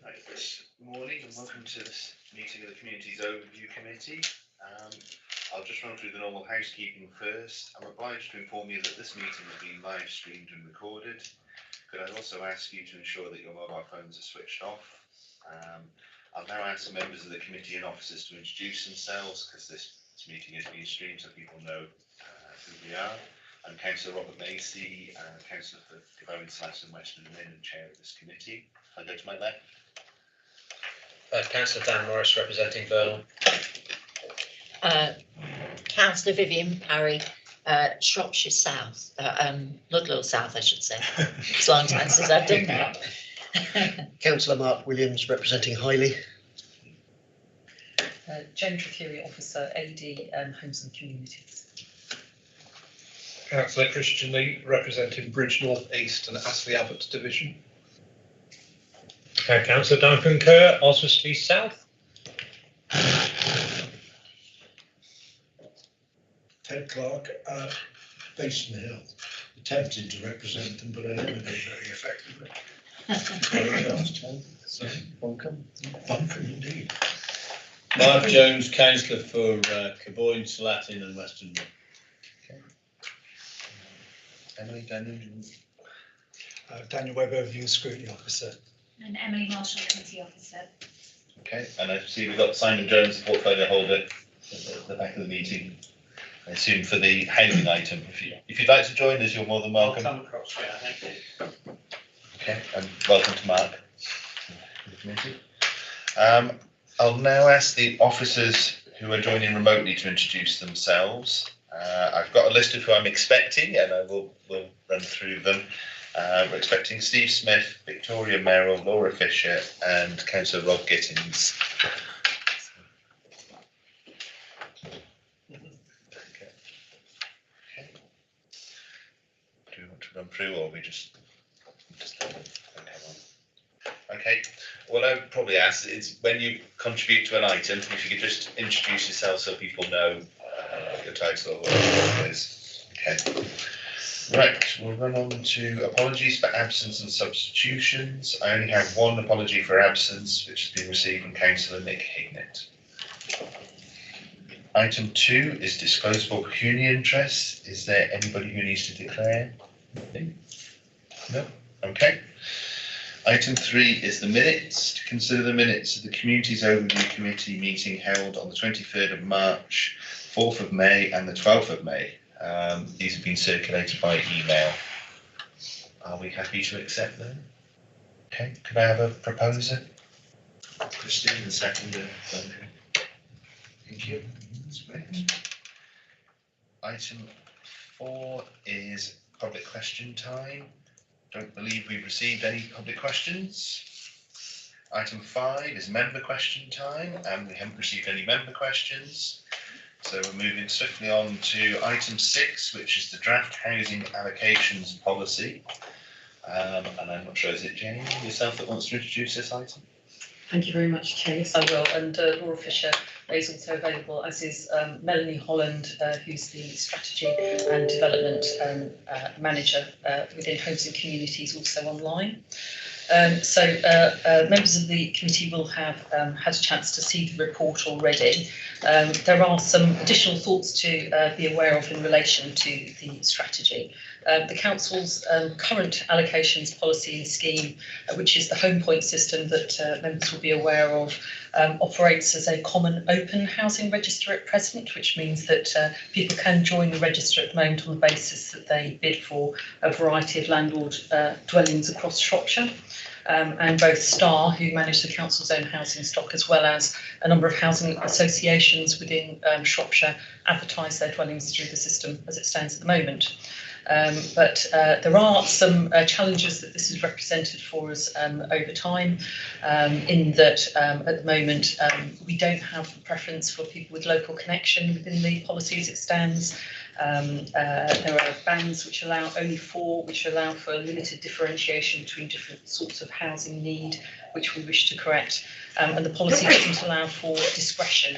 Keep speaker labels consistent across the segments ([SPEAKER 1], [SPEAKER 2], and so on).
[SPEAKER 1] Right, good morning and welcome to this meeting of the Communities Overview Committee. I'll just run through the normal housekeeping first. I'm obliged to inform you that this meeting is being live streamed and recorded. Could I also ask you to ensure that your mobile phones are switched off? I'll now ask the members of the committee and officers to introduce themselves because this meeting is being streamed so people know who we are. I'm Councillor Robert Macy, Councillor for Bowen, Slaston, Western and Lynn, and Chair of this committee. I'll go to my left.
[SPEAKER 2] Councillor Dan Morris representing Burnham.
[SPEAKER 3] Councillor Vivian Parry, Shropshire South, Ludlow South I should say. It's a long time since I've done that.
[SPEAKER 4] Councillor Mark Williams representing Highley.
[SPEAKER 5] Jane Trickery, Officer AD Homes and Communities.
[SPEAKER 6] Councillor Christian Lee representing Bridge North East and Astley Abbott Division.
[SPEAKER 2] Councillor Duncan Kerr, Oswestry South.
[SPEAKER 7] Ted Clark, Basin Hill, attempting to represent them, but I never did very effectively. Buncombe indeed.
[SPEAKER 8] Mark Jones, councillor for Caboyne, Salatin and Western.
[SPEAKER 1] Okay. Emily, Daniel.
[SPEAKER 9] Daniel Webber, View Scrutiny Officer.
[SPEAKER 10] And Emily Marshall, Committee Officer.
[SPEAKER 1] Okay, and I see we've got Simon Jones, the portfolio holder, at the back of the meeting. I assume for the housing item. If you'd like to join us, you're more than welcome.
[SPEAKER 2] I'll come across, yeah, thank you.
[SPEAKER 1] Okay, and welcome to Mark. I'll now ask the officers who are joining remotely to introduce themselves. I've got a list of who I'm expecting, and I will run through them. We're expecting Steve Smith, Victoria Merrill, Laura Fisher, and Councillor Rob Gittins. Do we want to run through, or we just okay? What I would probably ask is when you contribute to an item, if you could just introduce yourself so people know your title or whatever it is. Okay. Right, we'll run on to apologies for absence and substitutions. I only have one apology for absence, which has been received from Councillor Nick Hignett. Item 2 is disposable pecuniary interest. Is there anybody who needs to declare? No? Okay. Item 3 is the minutes. To consider the minutes of the Communities Overview Committee meeting held on the 23rd of March, 4th of May and the 12th of May. These have been circulated by email. Are we happy to accept them? Okay, could I have a proposer? Christine, and seconder. Thank you. That's great. Item 4 is public question time. Don't believe we've received any public questions. Item 5 is member question time, and we haven't received any member questions. So we're moving swiftly on to item 6, which is the draft housing allocations policy. And I'm not sure, is it Jane, yourself, that wants to introduce this item?
[SPEAKER 5] Thank you very much, Chair. Yes, I will. And Laura Fisher is also available, as is Melanie Holland, who's the Strategy and Development Manager within Homes and Communities, also online. Members of the committee will have had a chance to see the report already. There are some additional thoughts to be aware of in relation to the strategy. The Council's current allocations policy and scheme, which is the Home Point system that members will be aware of, operates as a common open housing register at present, which means that people can join the register at the moment on the basis that they bid for a variety of landlord dwellings across Shropshire. And both STAR, who manage the council's own housing stock, as well as a number of housing associations within Shropshire, advertise their dwellings through the system as it stands at the moment. But there are some challenges that this has represented for us over time, in that at the moment we don't have a preference for people with local connection within the policy as it stands. There are bands which allow only 4, which allow for limited differentiation between different sorts of housing need, which we wish to correct. And the policy doesn't allow for discretion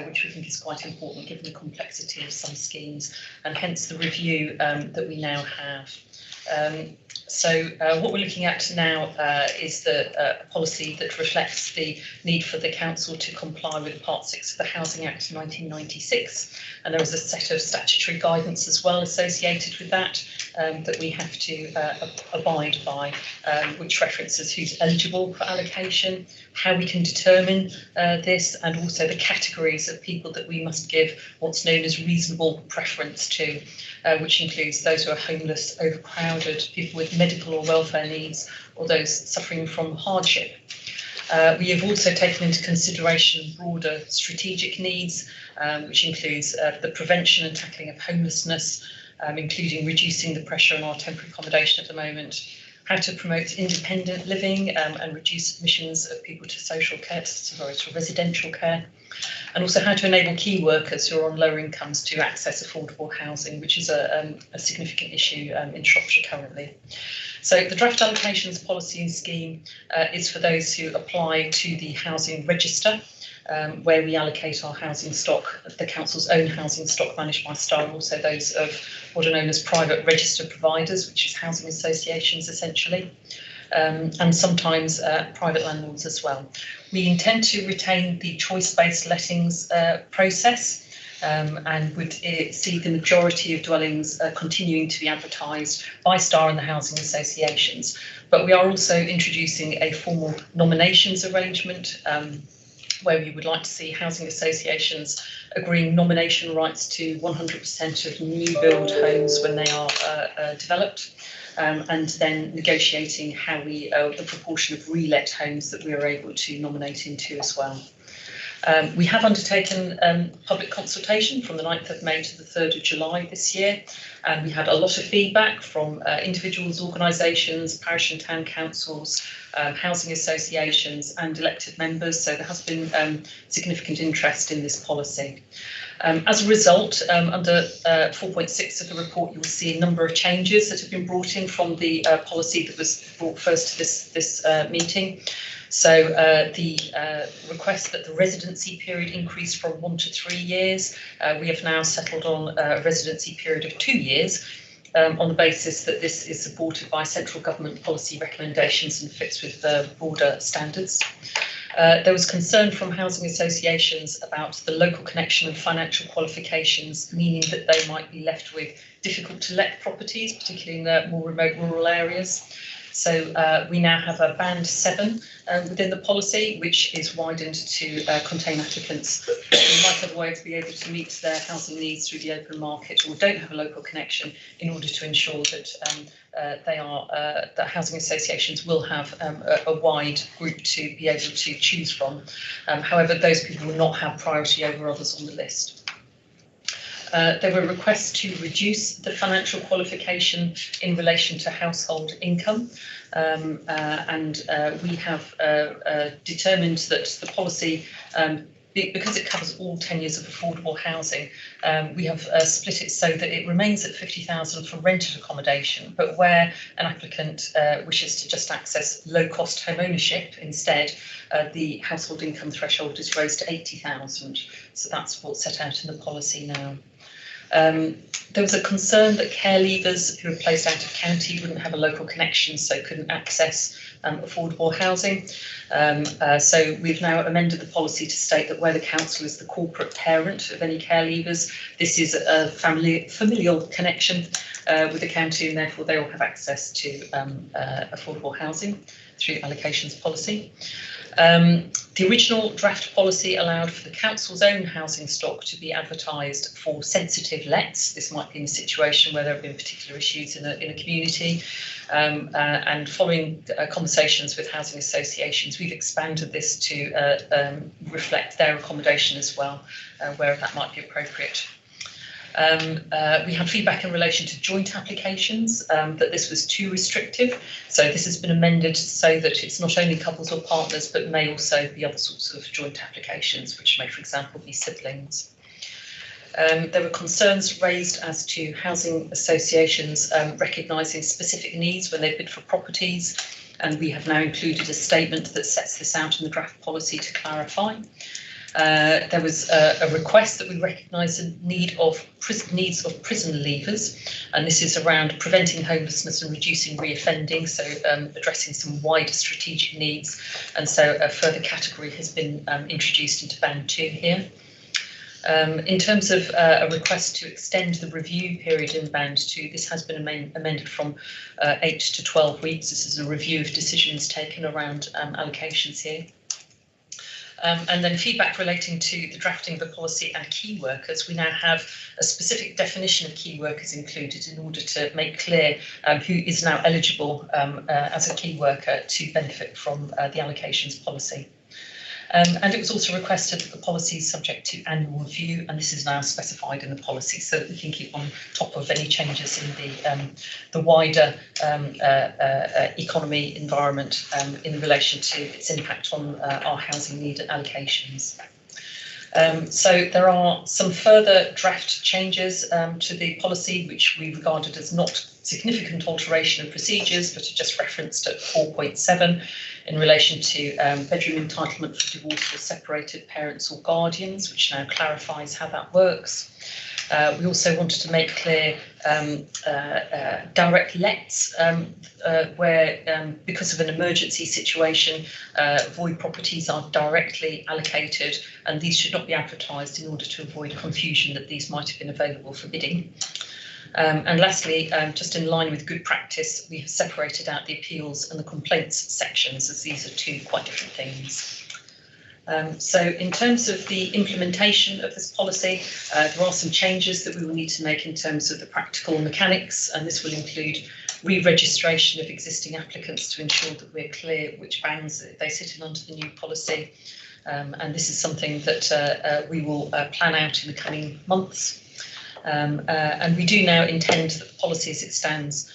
[SPEAKER 5] which we think is quite important given the complexity of some schemes, and hence the review that we now have. What we're looking at now is the policy that reflects the need for the council to comply with Part 6 of the Housing Act 1996, and there is a set of statutory guidance as well associated with that that we have to abide by, which references who's eligible for allocation, how we can determine this, and also the categories of people that we must give what's known as reasonable preference to, which includes those who are homeless, overcrowded, people with medical or welfare needs, or those suffering from hardship. We have also taken into consideration broader strategic needs, which includes the prevention and tackling of homelessness, including reducing the pressure on our temporary accommodation at the moment, how to promote independent living and reduce admissions of people to to residential care, and also how to enable key workers who are on lower incomes to access affordable housing, which is a significant issue in Shropshire currently. So the draft allocations policy and scheme is for those who apply to the housing register, where we allocate our housing stock, the council's own housing stock managed by STAR, and also those of what are known as private registered providers, which is housing associations essentially, and sometimes private landlords as well. We intend to retain the choice-based lettings process, and would see the majority of dwellings continuing to be advertised by STAR and the housing associations. But we are also introducing a formal nominations arrangement, where we would like to see housing associations agreeing nomination rights to 100% of new build homes when they are developed, and then negotiating how the proportion of re-let homes that we are able to nominate into as well. We have undertaken public consultation from the 9th of May to the 3rd of July this year, and we had a lot of feedback from individuals, organisations, parish and town councils, housing associations and elected members, so there has been significant interest in this policy. As a result, under 4.6 of the report, you will see a number of changes that have been brought in from the policy that was brought first to this meeting. So the request that the residency period increase from 1 to 3 years, we have now settled on a residency period of 2 years, on the basis that this is supported by central government policy recommendations and fits with the broader standards. There was concern from housing associations about the local connection and financial qualifications, meaning that they might be left with difficult to let properties, particularly in the more remote rural areas. So we now have a band 7 within the policy, which is widened to contain applicants who might otherwise be able to meet their housing needs through the open market or don't have a local connection, in order to ensure that that housing associations will have a wide group to be able to choose from. However, those people will not have priority over others on the list. There were requests to reduce the financial qualification in relation to household income, and we have determined that the policy, because it covers all tenures of affordable housing, we have split it so that it remains at 50,000 for rented accommodation, but where an applicant wishes to just access low-cost home ownership instead, the household income threshold is raised to 80,000. So that's what's set out in the policy now. There was a concern that care leavers who are placed out of county wouldn't have a local connection, so couldn't access affordable housing. So we've now amended the policy to state that where the council is the corporate parent of any care leavers, this is a familial connection with the county, and therefore they will have access to affordable housing through the allocations policy. The original draft policy allowed for the council's own housing stock to be advertised for sensitive lets. This might be in a situation where there have been particular issues in a community, and following conversations with housing associations, we've expanded this to reflect their accommodation as well, where that might be appropriate. We had feedback in relation to joint applications, that this was too restrictive. So this has been amended so that it's not only couples or partners, but may also be other sorts of joint applications, which may, for example, be siblings. There were concerns raised as to housing associations recognising specific needs when they bid for properties, and we have now included a statement that sets this out in the draft policy to clarify. There was a request that we recognise the needs of prison leavers, and this is around preventing homelessness and reducing reoffending, so addressing some wider strategic needs, and so a further category has been introduced into Band 2 here. In terms of a request to extend the review period in Band 2, this has been amended from 8 to 12 weeks. This is a review of decisions taken around allocations here. And then feedback relating to the drafting of the policy and key workers. We now have a specific definition of key workers included in order to make clear who is now eligible as a key worker to benefit from the allocations policy. And it was also requested that the policy is subject to annual review, and this is now specified in the policy so that we can keep on top of any changes in the wider economy environment in relation to its impact on our housing need allocations. So there are some further draft changes to the policy, which we regarded as not significant alteration of procedures, but are just referenced at 4.7 in relation to bedroom entitlement for divorced or separated parents or guardians, which now clarifies how that works. We also wanted to make clear direct lets, where because of an emergency situation, void properties are directly allocated, and these should not be advertised in order to avoid confusion that these might have been available for bidding. And lastly, just in line with good practice, we have separated out the appeals and the complaints sections, as these are two quite different things. So in terms of the implementation of this policy, there are some changes that we will need to make in terms of the practical mechanics, and this will include re-registration of existing applicants to ensure that we're clear which bands they sit in under the new policy. And this is something that we will plan out in the coming months. And we do now intend that the policy as it stands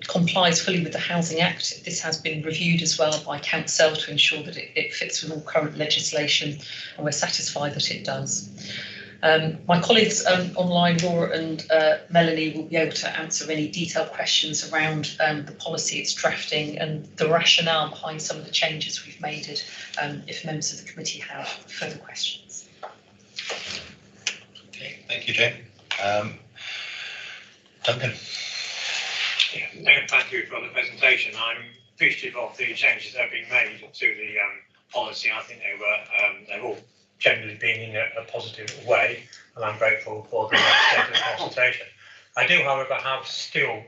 [SPEAKER 5] complies fully with the Housing Act. This has been reviewed as well by Council to ensure that it fits with all current legislation, and we're satisfied that it does. My colleagues online, Laura and Melanie, will be able to answer any detailed questions around the policy it's drafting and the rationale behind some of the changes we've made it, if members of the committee have further questions.
[SPEAKER 1] Okay, thank you, Jane. Duncan.
[SPEAKER 11] Yeah, thank you for the presentation. I'm appreciative of the changes that have been made to the policy. I think they've all generally been in a positive way, and I'm grateful for the extensive consultation. I do, however, have still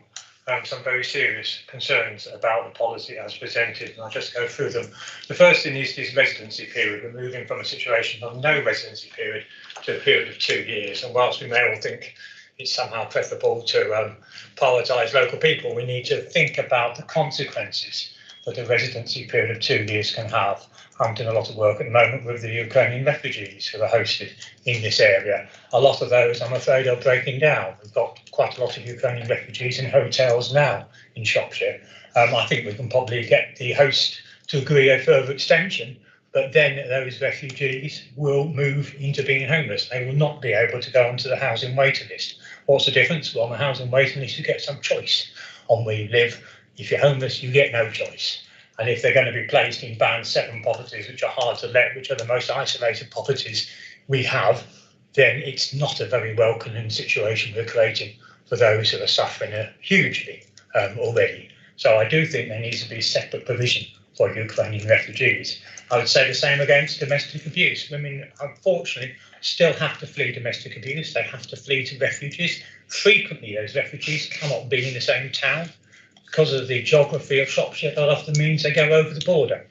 [SPEAKER 11] some very serious concerns about the policy as presented, and I'll just go through them. The first thing is this residency period. We're moving from a situation of no residency period to a period of 2 years, and whilst we may all think it's somehow preferable to prioritise local people, we need to think about the consequences that a residency period of 2 years can have. I'm doing a lot of work at the moment with the Ukrainian refugees who are hosted in this area. A lot of those, I'm afraid, are breaking down. We've got quite a lot of Ukrainian refugees in hotels now in Shropshire. I think we can probably get the host to agree a further extension, but then those refugees will move into being homeless. They will not be able to go onto the housing waiting list. What's the difference? Well, on the housing waiting list, you get some choice on where you live. If you're homeless, you get no choice. And if they're going to be placed in Band 7 properties, which are hard to let, which are the most isolated properties we have, then it's not a very welcoming situation we're creating for those who are suffering hugely already. So I do think there needs to be separate provision for Ukrainian refugees. I would say the same against domestic abuse. Women, unfortunately, still have to flee domestic abuse. They have to flee to refuges. Frequently, those refugees cannot be in the same town. Because of the geography of Shropshire, that often means they go over the border.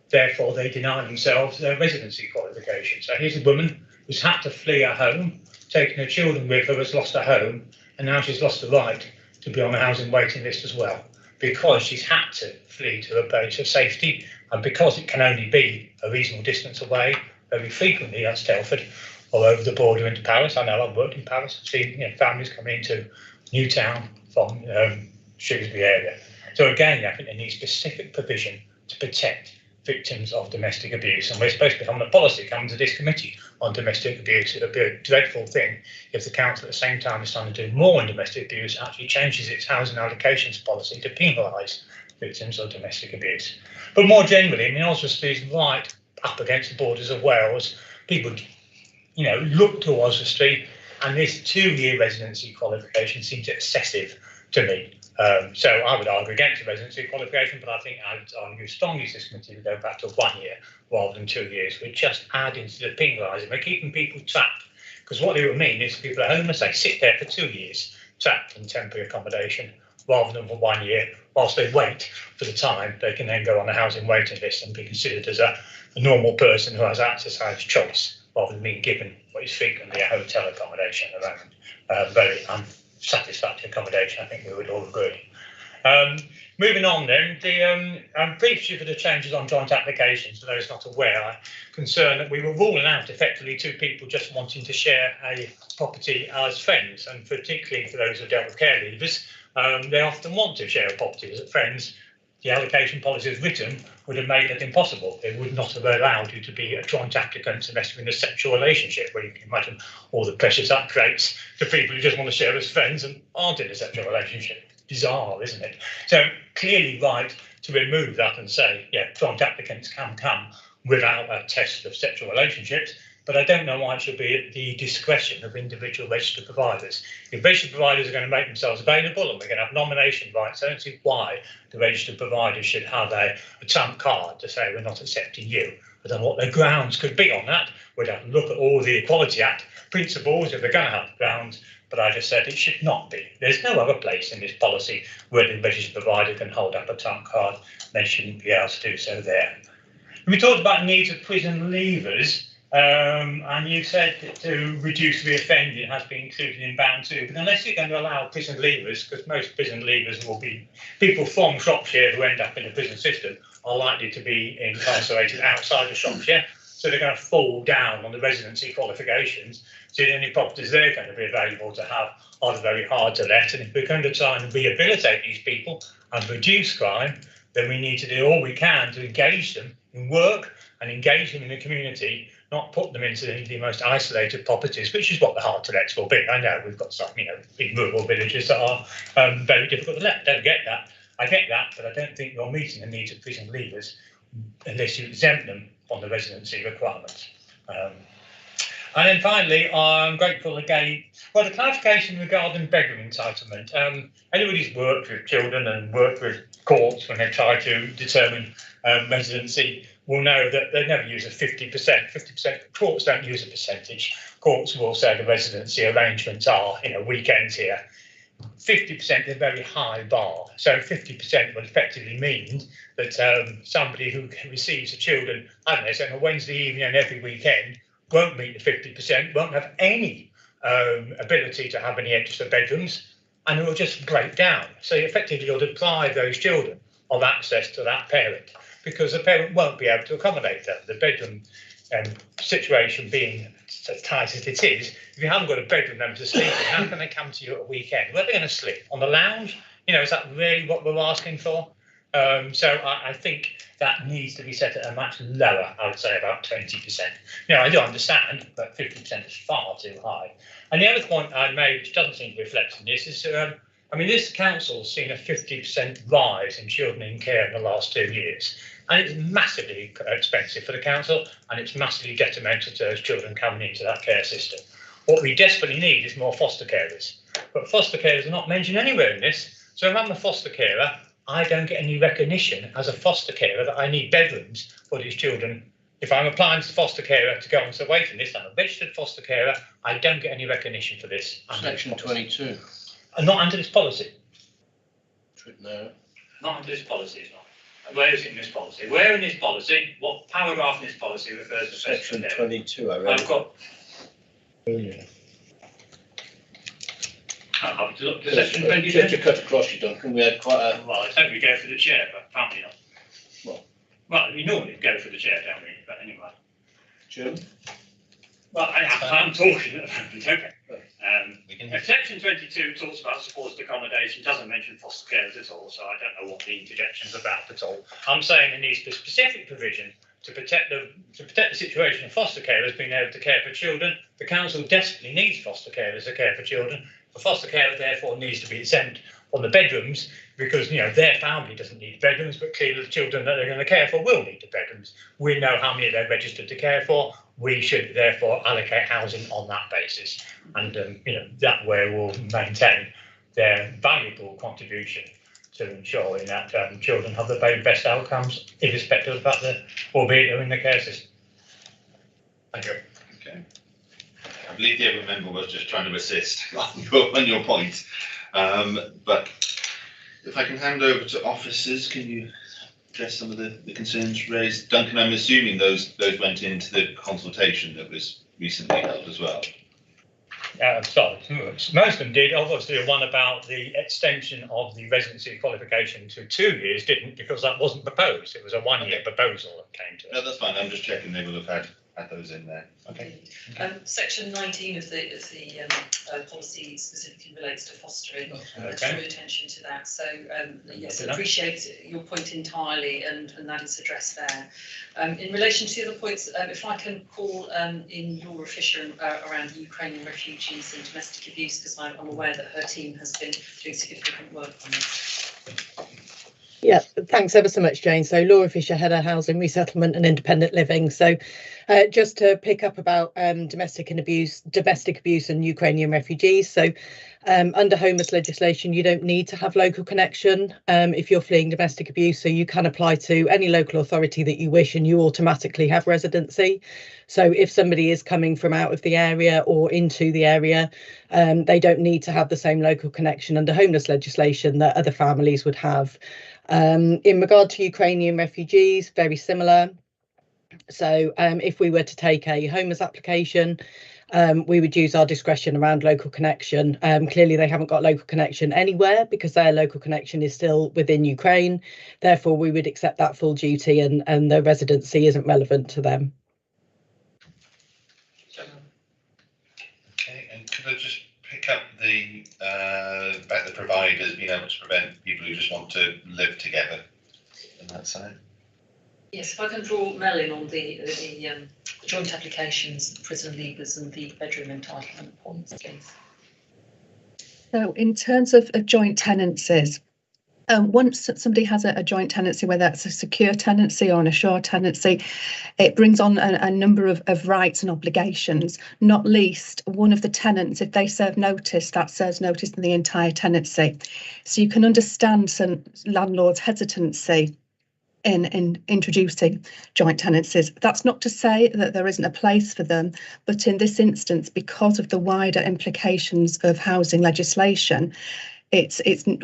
[SPEAKER 11] Therefore, they deny themselves their residency qualification. So here's a woman who's had to flee her home, taken her children with her, has lost her home, and now she's lost the right to be on the housing waiting list as well, because she's had to flee to a place of safety, and because it can only be a reasonable distance away, very frequently that's Telford or over the border into Paris. I know I've worked in Paris, I've seen families come into Newtown from Shrewsbury area. So again, I think there needs specific provision to protect victims of domestic abuse, and we're supposed to become the policy coming to this committee on domestic abuse. It would be a dreadful thing if the council at the same time is trying to do more on domestic abuse actually changes its housing allocations policy to penalise victims of domestic abuse. But more generally, I mean, Oswestry is right up against the borders of Wales. people, look to Oswestry, and this 2-year residency qualification seems excessive to me. So I would argue against the residency qualification, but I think I'd argue strongly this committee to go back to 1 year rather than 2 years. We're just adding to the penalising. We're keeping people trapped, because what it would mean is people are homeless, they sit there for 2 years trapped in temporary accommodation rather than for 1 year, whilst they wait for the time they can then go on a housing waiting list and be considered as a normal person who has exercise choice, rather than being given what is frequently a hotel accommodation at the moment. Very unsatisfactory accommodation, I think we would all agree. Moving on then, briefly for the changes on joint applications, for those not aware, I'm concerned that we were ruling out effectively 2 people just wanting to share a property as friends, and particularly for those who dealt with care leavers, they often want to share a property as friends. The allocation policy as written would have made it impossible. It would not have allowed you to be a joint applicant unless you're in a sexual relationship, where you can imagine all the pressures that creates to people who just want to share as friends and aren't in a sexual relationship. Bizarre, isn't it? So clearly right to remove that and say, yeah, joint applicants can come without a test of sexual relationships, but I don't know why it should be at the discretion of individual registered providers. If registered providers are going to make themselves available and we're going to have nomination rights, I don't see why the registered providers should have a trump card to say we're not accepting you. I don't know what their grounds could be on that. We'd have to look at all the Equality Act principles if they're going to have grounds, but I just said it should not be. There's no other place in this policy where the registered provider can hold up a trump card. They shouldn't be able to do so there. We talked about the needs of prison leavers. And you said that to reduce reoffending it has been included in Band 2, but unless you're going to allow prison leavers, because most prison leavers will be people from Shropshire who end up in the prison system, are likely to be incarcerated outside of Shropshire, so they're going to fall down on the residency qualifications. So the only properties they're going to be available to have are very hard to let, and if we're going to try and rehabilitate these people and reduce crime, then we need to do all we can to engage them in work and engage them in the community, not put them into the most isolated properties, which is what the hard to lets will be. I know we've got some, big rural villages that are very difficult to let. Don't get that. I get that, but I don't think you're meeting the needs of prison leavers unless you exempt them from the residency requirements. And then finally, I'm grateful again. Well, the clarification regarding bedroom entitlement. Anybody who's worked with children and worked with courts when they try to determine residency will know that they never use a 50%. 50%. Courts don't use a percentage. Courts will say the residency arrangements are, weekends here. 50% is a very high bar. So 50% would effectively mean that somebody who receives the children, I don't know, say on a Wednesday evening and every weekend, won't meet the 50%, won't have any ability to have any extra bedrooms, and it will just break down. So effectively you'll deprive those children of access to that parent, because the parent won't be able to accommodate them. The bedroom situation being as tight as it is, if you haven't got a bedroom them to sleep in, how can they come to you at a weekend? Where are they going to sleep? On the lounge? Is that really what we're asking for? So I think that needs to be set at a much lower, I would say about 20%. I do understand, but 50% is far too high. And the other point I made, which doesn't seem to reflect in this, is this council's seen a 50% rise in children in care in the last 2 years. And it's massively expensive for the council, and it's massively detrimental to those children coming into that care system. What we desperately need is more foster carers. But foster carers are not mentioned anywhere in this. So if I'm a foster carer, I don't get any recognition as a foster carer that I need bedrooms for these children. If I'm applying to foster carer to go onto the waiting list, I'm a registered foster carer, I don't get any recognition for this.
[SPEAKER 8] Section 22.
[SPEAKER 11] And not under this policy.
[SPEAKER 8] No.
[SPEAKER 11] Not under this policy, it's not. Where is it in this policy? Where in this policy, what paragraph in this policy refers to
[SPEAKER 8] Section 22, I read.
[SPEAKER 11] I've got.
[SPEAKER 8] Earlier.
[SPEAKER 11] I'll have to look.
[SPEAKER 8] Section 22. Just to cut across you, Duncan, we had quite a...
[SPEAKER 11] Well, I hope we go for the chair, but apparently not. Well, we normally go for the chair, don't we? But anyway.
[SPEAKER 8] Jim?
[SPEAKER 11] Well, I'm talking. Okay. Section 22 talks about supported accommodation, doesn't mention foster carers at all, so I don't know what the interjection's about at all. I'm saying it needs a specific provision to protect the situation of foster carers being able to care for children. The council desperately needs foster carers to care for children. The foster carer therefore needs to be exempt on the bedrooms, because their family doesn't need bedrooms, but clearly the children that they're going to care for will need the bedrooms. We know how many they're registered to care for.
[SPEAKER 2] we should therefore allocate housing on that basis, and that way we'll maintain their valuable contribution to ensuring that children have the very best outcomes, irrespective of the fact that, albeit they're in the care system. Thank you.
[SPEAKER 1] Okay. I believe the other member was just trying to assist on your point. But if I can hand over to officers, can you address some of the concerns raised? Duncan, I'm assuming those went into the consultation that was recently held as well.
[SPEAKER 2] Sorry, most of them did. Obviously, the one about the extension of the residency qualification to 2 years didn't, because that wasn't proposed. It was a 1-year proposal that came to us.
[SPEAKER 1] No, that's fine. I'm just checking they will have had those in there. Okay.
[SPEAKER 5] Section 19 of the policy specifically relates to fostering. Draw attention to that. So yes, I appreciate your point entirely, and that is addressed there. In relation to the other points, if I can call in Laura Fisher around Ukrainian refugees and domestic abuse, because I'm aware that her team has been doing significant work on this.
[SPEAKER 4] Yeah, thanks ever so much, Jane. So Laura Fisher, Head of Housing, Resettlement and Independent Living. So just to pick up about domestic abuse and Ukrainian refugees. So under homeless legislation, you don't need to have local connection if you're fleeing domestic abuse. So you can apply to any local authority that you wish, and you automatically have residency. So if somebody is coming from out of the area or into the area, they don't need to have the same local connection under homeless legislation that other families would have. In regard to Ukrainian refugees, very similar. So if we were to take a homeless application, we would use our discretion around local connection. Clearly, they haven't got local connection anywhere because their local connection is still within Ukraine. Therefore, we would accept that full duty, and the residency isn't relevant to them.
[SPEAKER 1] Okay, and could I just pick up about the providers being able to prevent people who just want to live together on that side?
[SPEAKER 5] Yes, if I can draw Mel in on the joint applications, the prison leavers and the bedroom entitlement points, please.
[SPEAKER 12] So in terms of joint tenancies, once somebody has a joint tenancy, whether that's a secure tenancy or an assured tenancy, it brings on a number of rights and obligations, not least one of the tenants, if they serve notice, that serves notice in the entire tenancy. So you can understand some landlords' hesitancy in introducing joint tenancies. That's not to say that there isn't a place for them, but in this instance, because of the wider implications of housing legislation,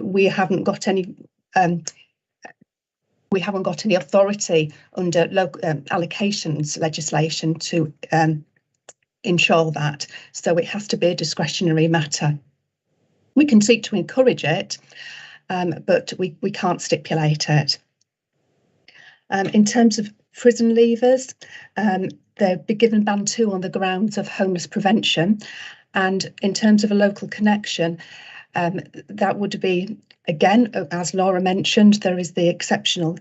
[SPEAKER 12] we haven't got any authority under local allocations legislation to ensure that. So it has to be a discretionary matter. We can seek to encourage it, but we can't stipulate it. In terms of prison leavers, they'll be given Band 2 on the grounds of homeless prevention. And in terms of a local connection, that would be, again, as Laura mentioned, there is the exceptional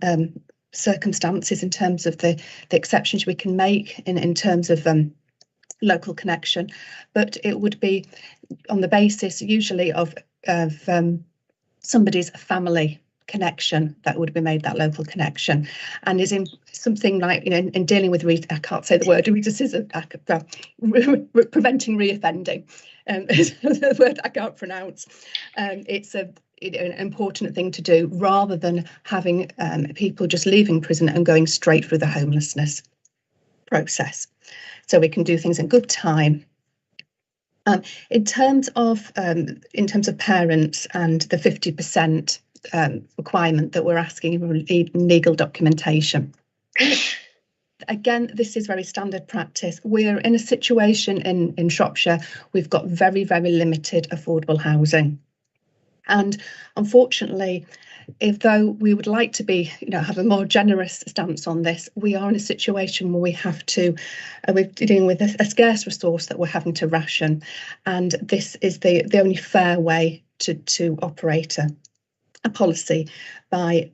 [SPEAKER 12] circumstances in terms of the exceptions we can make in terms of local connection. But it would be on the basis usually of somebody's family connection that would be made that local connection, and is in something like, in dealing with I can't say the word, preventing reoffending, is the word I can't pronounce. It's an important thing to do, rather than having people just leaving prison and going straight through the homelessness process. So we can do things in good time. In terms of parents and the 50% requirement that we're asking in legal documentation. Again, this is very standard practice. We're in a situation in Shropshire, we've got very, very limited affordable housing. And unfortunately, though we would like to be, have a more generous stance on this, we are in a situation where we have to, we're dealing with a scarce resource that we're having to ration. And this is the only fair way to operate a policy by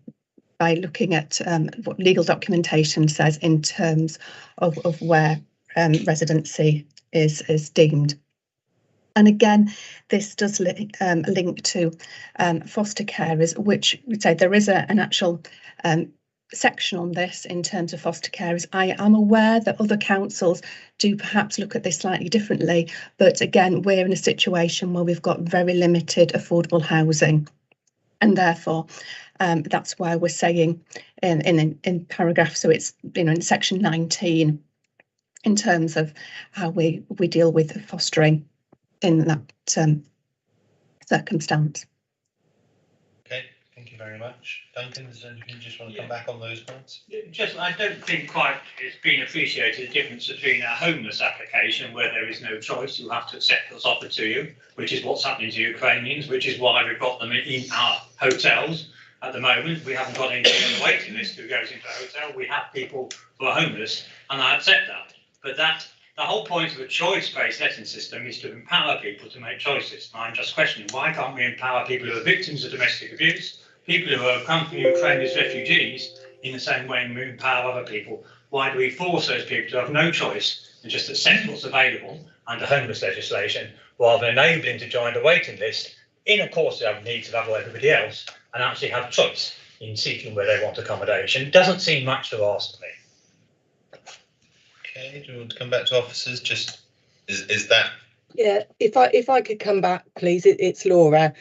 [SPEAKER 12] looking at what legal documentation says in terms of where residency is deemed. And again, this does link to foster carers, which would say there is an actual section on this in terms of foster carers. I am aware that other councils do perhaps look at this slightly differently, but again, we're in a situation where we've got very limited affordable housing, and therefore that's why we're saying in paragraph, so it's, you know, in section 19, in terms of how we deal with fostering in that circumstance.
[SPEAKER 1] Okay, thank you very much. Duncan, is there anything you just want to come back on those points?
[SPEAKER 11] Just, I don't think quite it's been appreciated the difference between a homeless application where there is no choice, you have to accept what's offered to you, which is what's happening to Ukrainians, which is why we've got them in our hotels at the moment. We haven't got anything on the waiting list who goes into a hotel. We have people who are homeless, and I accept that. But the whole point of a choice-based letting system is to empower people to make choices. And I'm just questioning, why can't we empower people who are victims of domestic abuse, people who have come from Ukraine as refugees, in the same way we empower other people? Why do we force those people to have no choice and just accept what's available under homeless legislation, rather than enabling to join the waiting list in accordance with the needs of everybody else, and actually have choice in seeking where they want accommodation? It doesn't seem much to ask to me.
[SPEAKER 1] Okay, do you want to come back to officers? Just is that?
[SPEAKER 4] Yeah, if I could come back, please. It's Laura.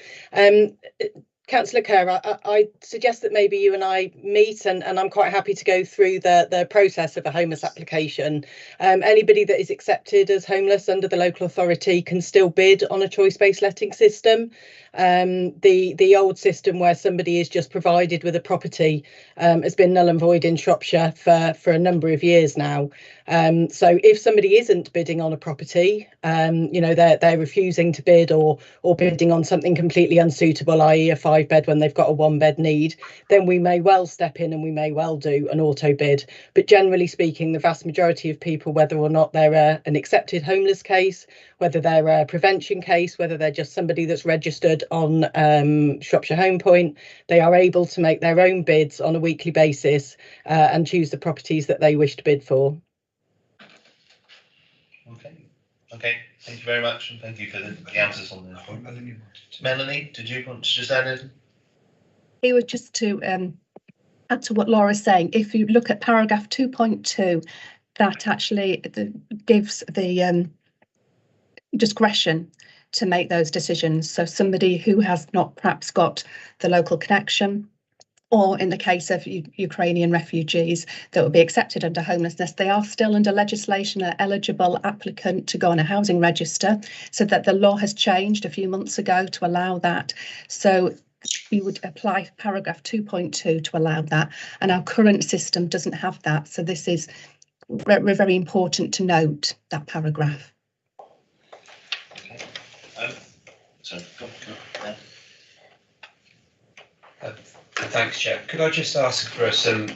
[SPEAKER 4] Councillor Kerr, I suggest that maybe you and I meet, and I'm quite happy to go through the process of a homeless application. Anybody that is accepted as homeless under the local authority can still bid on a choice-based letting system. The old system where somebody is just provided with a property has been null and void in Shropshire for a number of years now. So if somebody isn't bidding on a property, you know, they're refusing to bid or bidding on something completely unsuitable, i.e. a 5-bed when they've got a 1-bed need, then we may well step in and we may well do an auto bid. But generally speaking, the vast majority of people, whether or not they're an accepted homeless case, whether they're a prevention case, whether they're just somebody that's registered on Shropshire Home Point, they are able to make their own bids on a weekly basis and choose the properties that they wish to bid for.
[SPEAKER 1] Okay, thank you very much, and thank you for the answers on this point. Melanie, did you want to just add anything?
[SPEAKER 12] It was just to add to what Laura's saying. If you look at paragraph 2.2, that actually gives the discretion to make those decisions. So somebody who has not perhaps got the local connection, or in the case of Ukrainian refugees that would be accepted under homelessness, they are still under legislation an eligible applicant to go on a housing register, so that the law has changed a few months ago to allow that. So we would apply paragraph 2.2 to allow that, and our current system doesn't have that. So this is very important to note, that paragraph.
[SPEAKER 1] Okay. So, go on.
[SPEAKER 13] Thanks, Chair. Could I just ask for some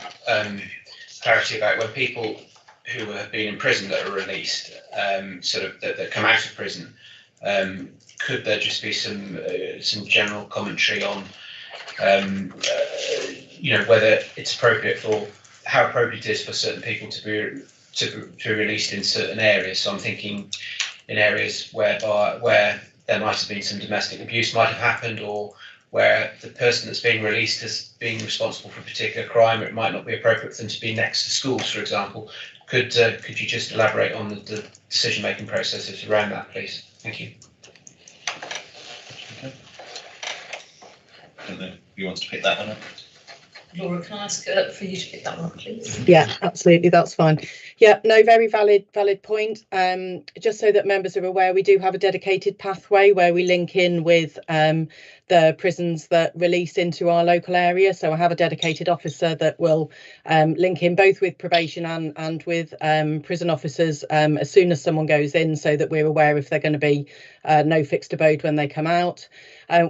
[SPEAKER 13] clarity about when people who have been in prison that are released, sort of that come out of prison, could there just be some general commentary on, you know, whether it's appropriate for, how appropriate it is for certain people to be released in certain areas? So I'm thinking in areas where there might have been some domestic abuse might have happened, or where the person that's being released has been responsible for a particular crime, or it might not be appropriate for them to be next to schools, for example. Could you just elaborate on the decision-making processes around that, please? Thank you.
[SPEAKER 1] Okay. I don't know, you want to pick that one up?
[SPEAKER 5] Laura, can I ask for you to pick that one up, please?
[SPEAKER 4] Yeah, absolutely, that's fine. Yeah, no, very valid point. Just so that members are aware, we do have a dedicated pathway where we link in with the prisons that release into our local area. So I have a dedicated officer that will link in both with probation and with prison officers as soon as someone goes in, so that we're aware if they're going to be no fixed abode when they come out.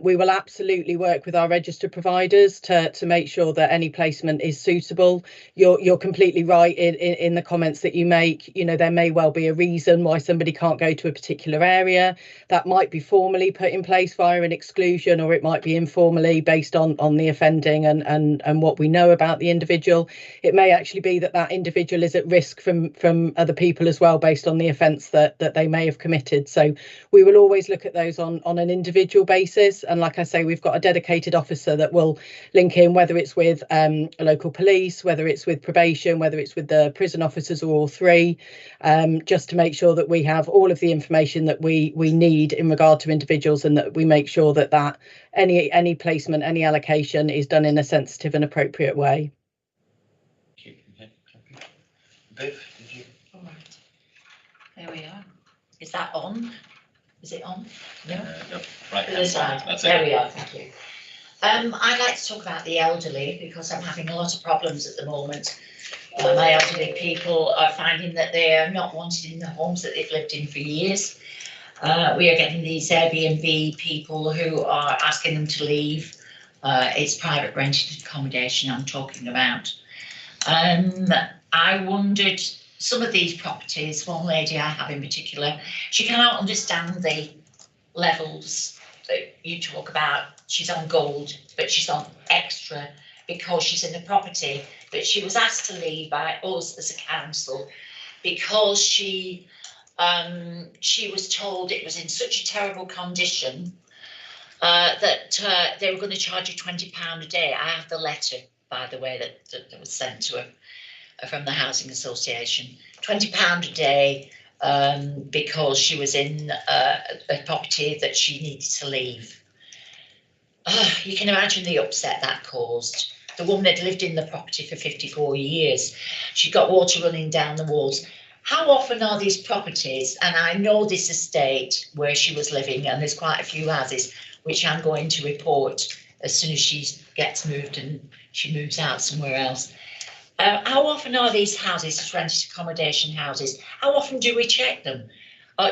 [SPEAKER 4] We will absolutely work with our registered providers to make sure that any placement is suitable. You're completely right in the comments comments that you make, you know, there may well be a reason why somebody can't go to a particular area. That might be formally put in place via an exclusion, or it might be informally based on the offending and what we know about the individual. It may actually be that that individual is at risk from other people as well, based on the offence that they may have committed. So we will always look at those on an individual basis. And like I say, we've got a dedicated officer that will link in, whether it's with local police, whether it's with probation, whether it's with the prison officers, or all three, just to make sure that we have all of the information that we need in regard to individuals, and that we make sure that any placement, any allocation is done in a sensitive and appropriate way.
[SPEAKER 1] Viv, did you?
[SPEAKER 3] All right. There we are. Is that on? Is it on? No.
[SPEAKER 1] No. Right.
[SPEAKER 3] To the side.
[SPEAKER 1] That's
[SPEAKER 3] There
[SPEAKER 1] it.
[SPEAKER 3] we are. Thank you. I'd like to talk about the elderly, because I'm having a lot of problems at the moment. My elderly people are finding that they are not wanted in the homes that they've lived in for years. We are getting these Airbnb people who are asking them to leave. It's private rented accommodation I'm talking about. I wondered, some of these properties, one lady I have in particular, she cannot understand the levels that you talk about. She's on gold, but she's on extra because she's in the property. But she was asked to leave by us as a council because she was told it was in such a terrible condition that they were going to charge her £20 a day. I have the letter, by the way, that was sent to her from the Housing Association. £20 a day because she was in a property that she needed to leave. You can imagine the upset that caused. The woman had lived in the property for 54 years. She got water running down the walls. How often are these properties, and I know this estate where she was living, and there's quite a few houses, which I'm going to report as soon as she gets moved and she moves out somewhere else. How often are these houses, rented accommodation houses, how often do we check them?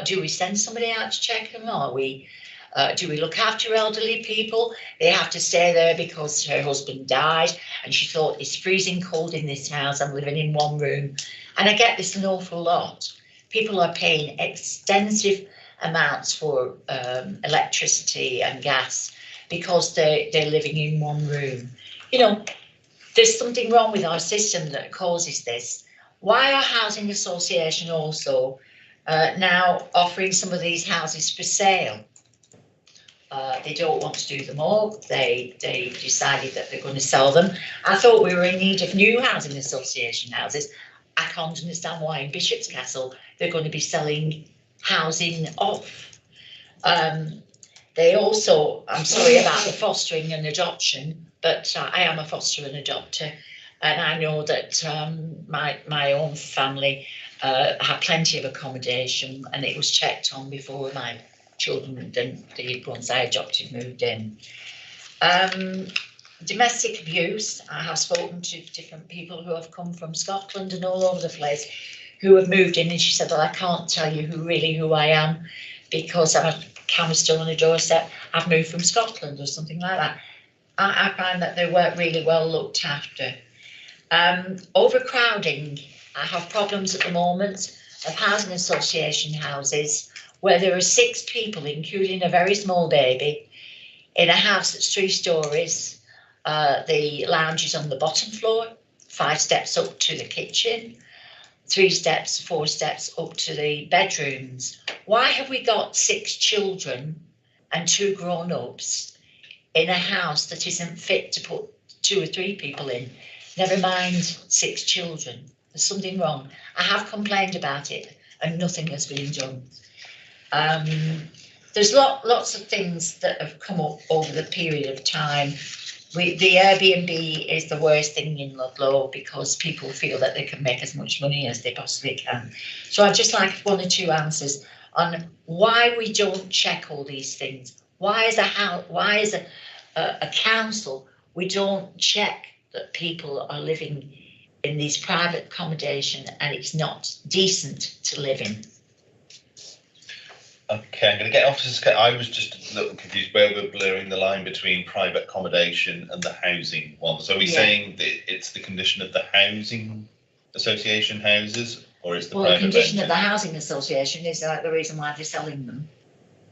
[SPEAKER 3] Do we send somebody out to check them? Do we look after elderly people? They have to stay there because her husband died and she thought, it's freezing cold in this house, I'm living in one room. And I get this an awful lot. People are paying extensive amounts for electricity and gas because they're living in one room. You know, there's something wrong with our system that causes this. Why are housing association also now offering some of these houses for sale? They don't want to do them all. They decided that they're going to sell them. I thought we were in need of new housing association houses. I can't understand why in Bishop's Castle they're going to be selling housing off. They also, I'm sorry about the fostering and adoption, but I am a foster and adopter, and I know that my own family had plenty of accommodation, and it was checked on before my children, the ones I adopted, moved in. Domestic abuse, I have spoken to different people who have come from Scotland and all over the place who have moved in, and she said, well, I can't tell you who I am because I'm a canister on a doorstep. I've moved from Scotland or something like that. I find that they weren't really well looked after. Overcrowding, I have problems at the moment of housing association houses where there are 6 people, including a very small baby, in a house that's 3 stories. The lounge is on the bottom floor, 5 steps up to the kitchen, 3 steps, 4 steps up to the bedrooms. Why have we got 6 children and 2 grown-ups in a house that isn't fit to put 2 or 3 people in? Never mind 6 children. There's something wrong. I have complained about it and nothing has been done. There's lots of things that have come up over the period of time. The Airbnb is the worst thing in Ludlow because people feel that they can make as much money as they possibly can. So I'd just like 1 or 2 answers on why we don't check all these things. Why as a council we don't check that people are living in these private accommodation and it's not decent to live in.
[SPEAKER 1] Okay, I'm going to get officers. I was just a little confused where we're blurring the line between private accommodation and the housing one. So are we saying that it's the condition of the housing association houses, or is the
[SPEAKER 3] Well, the
[SPEAKER 1] private
[SPEAKER 3] condition of the
[SPEAKER 1] rented?
[SPEAKER 3] housing association is like the reason why they're selling them.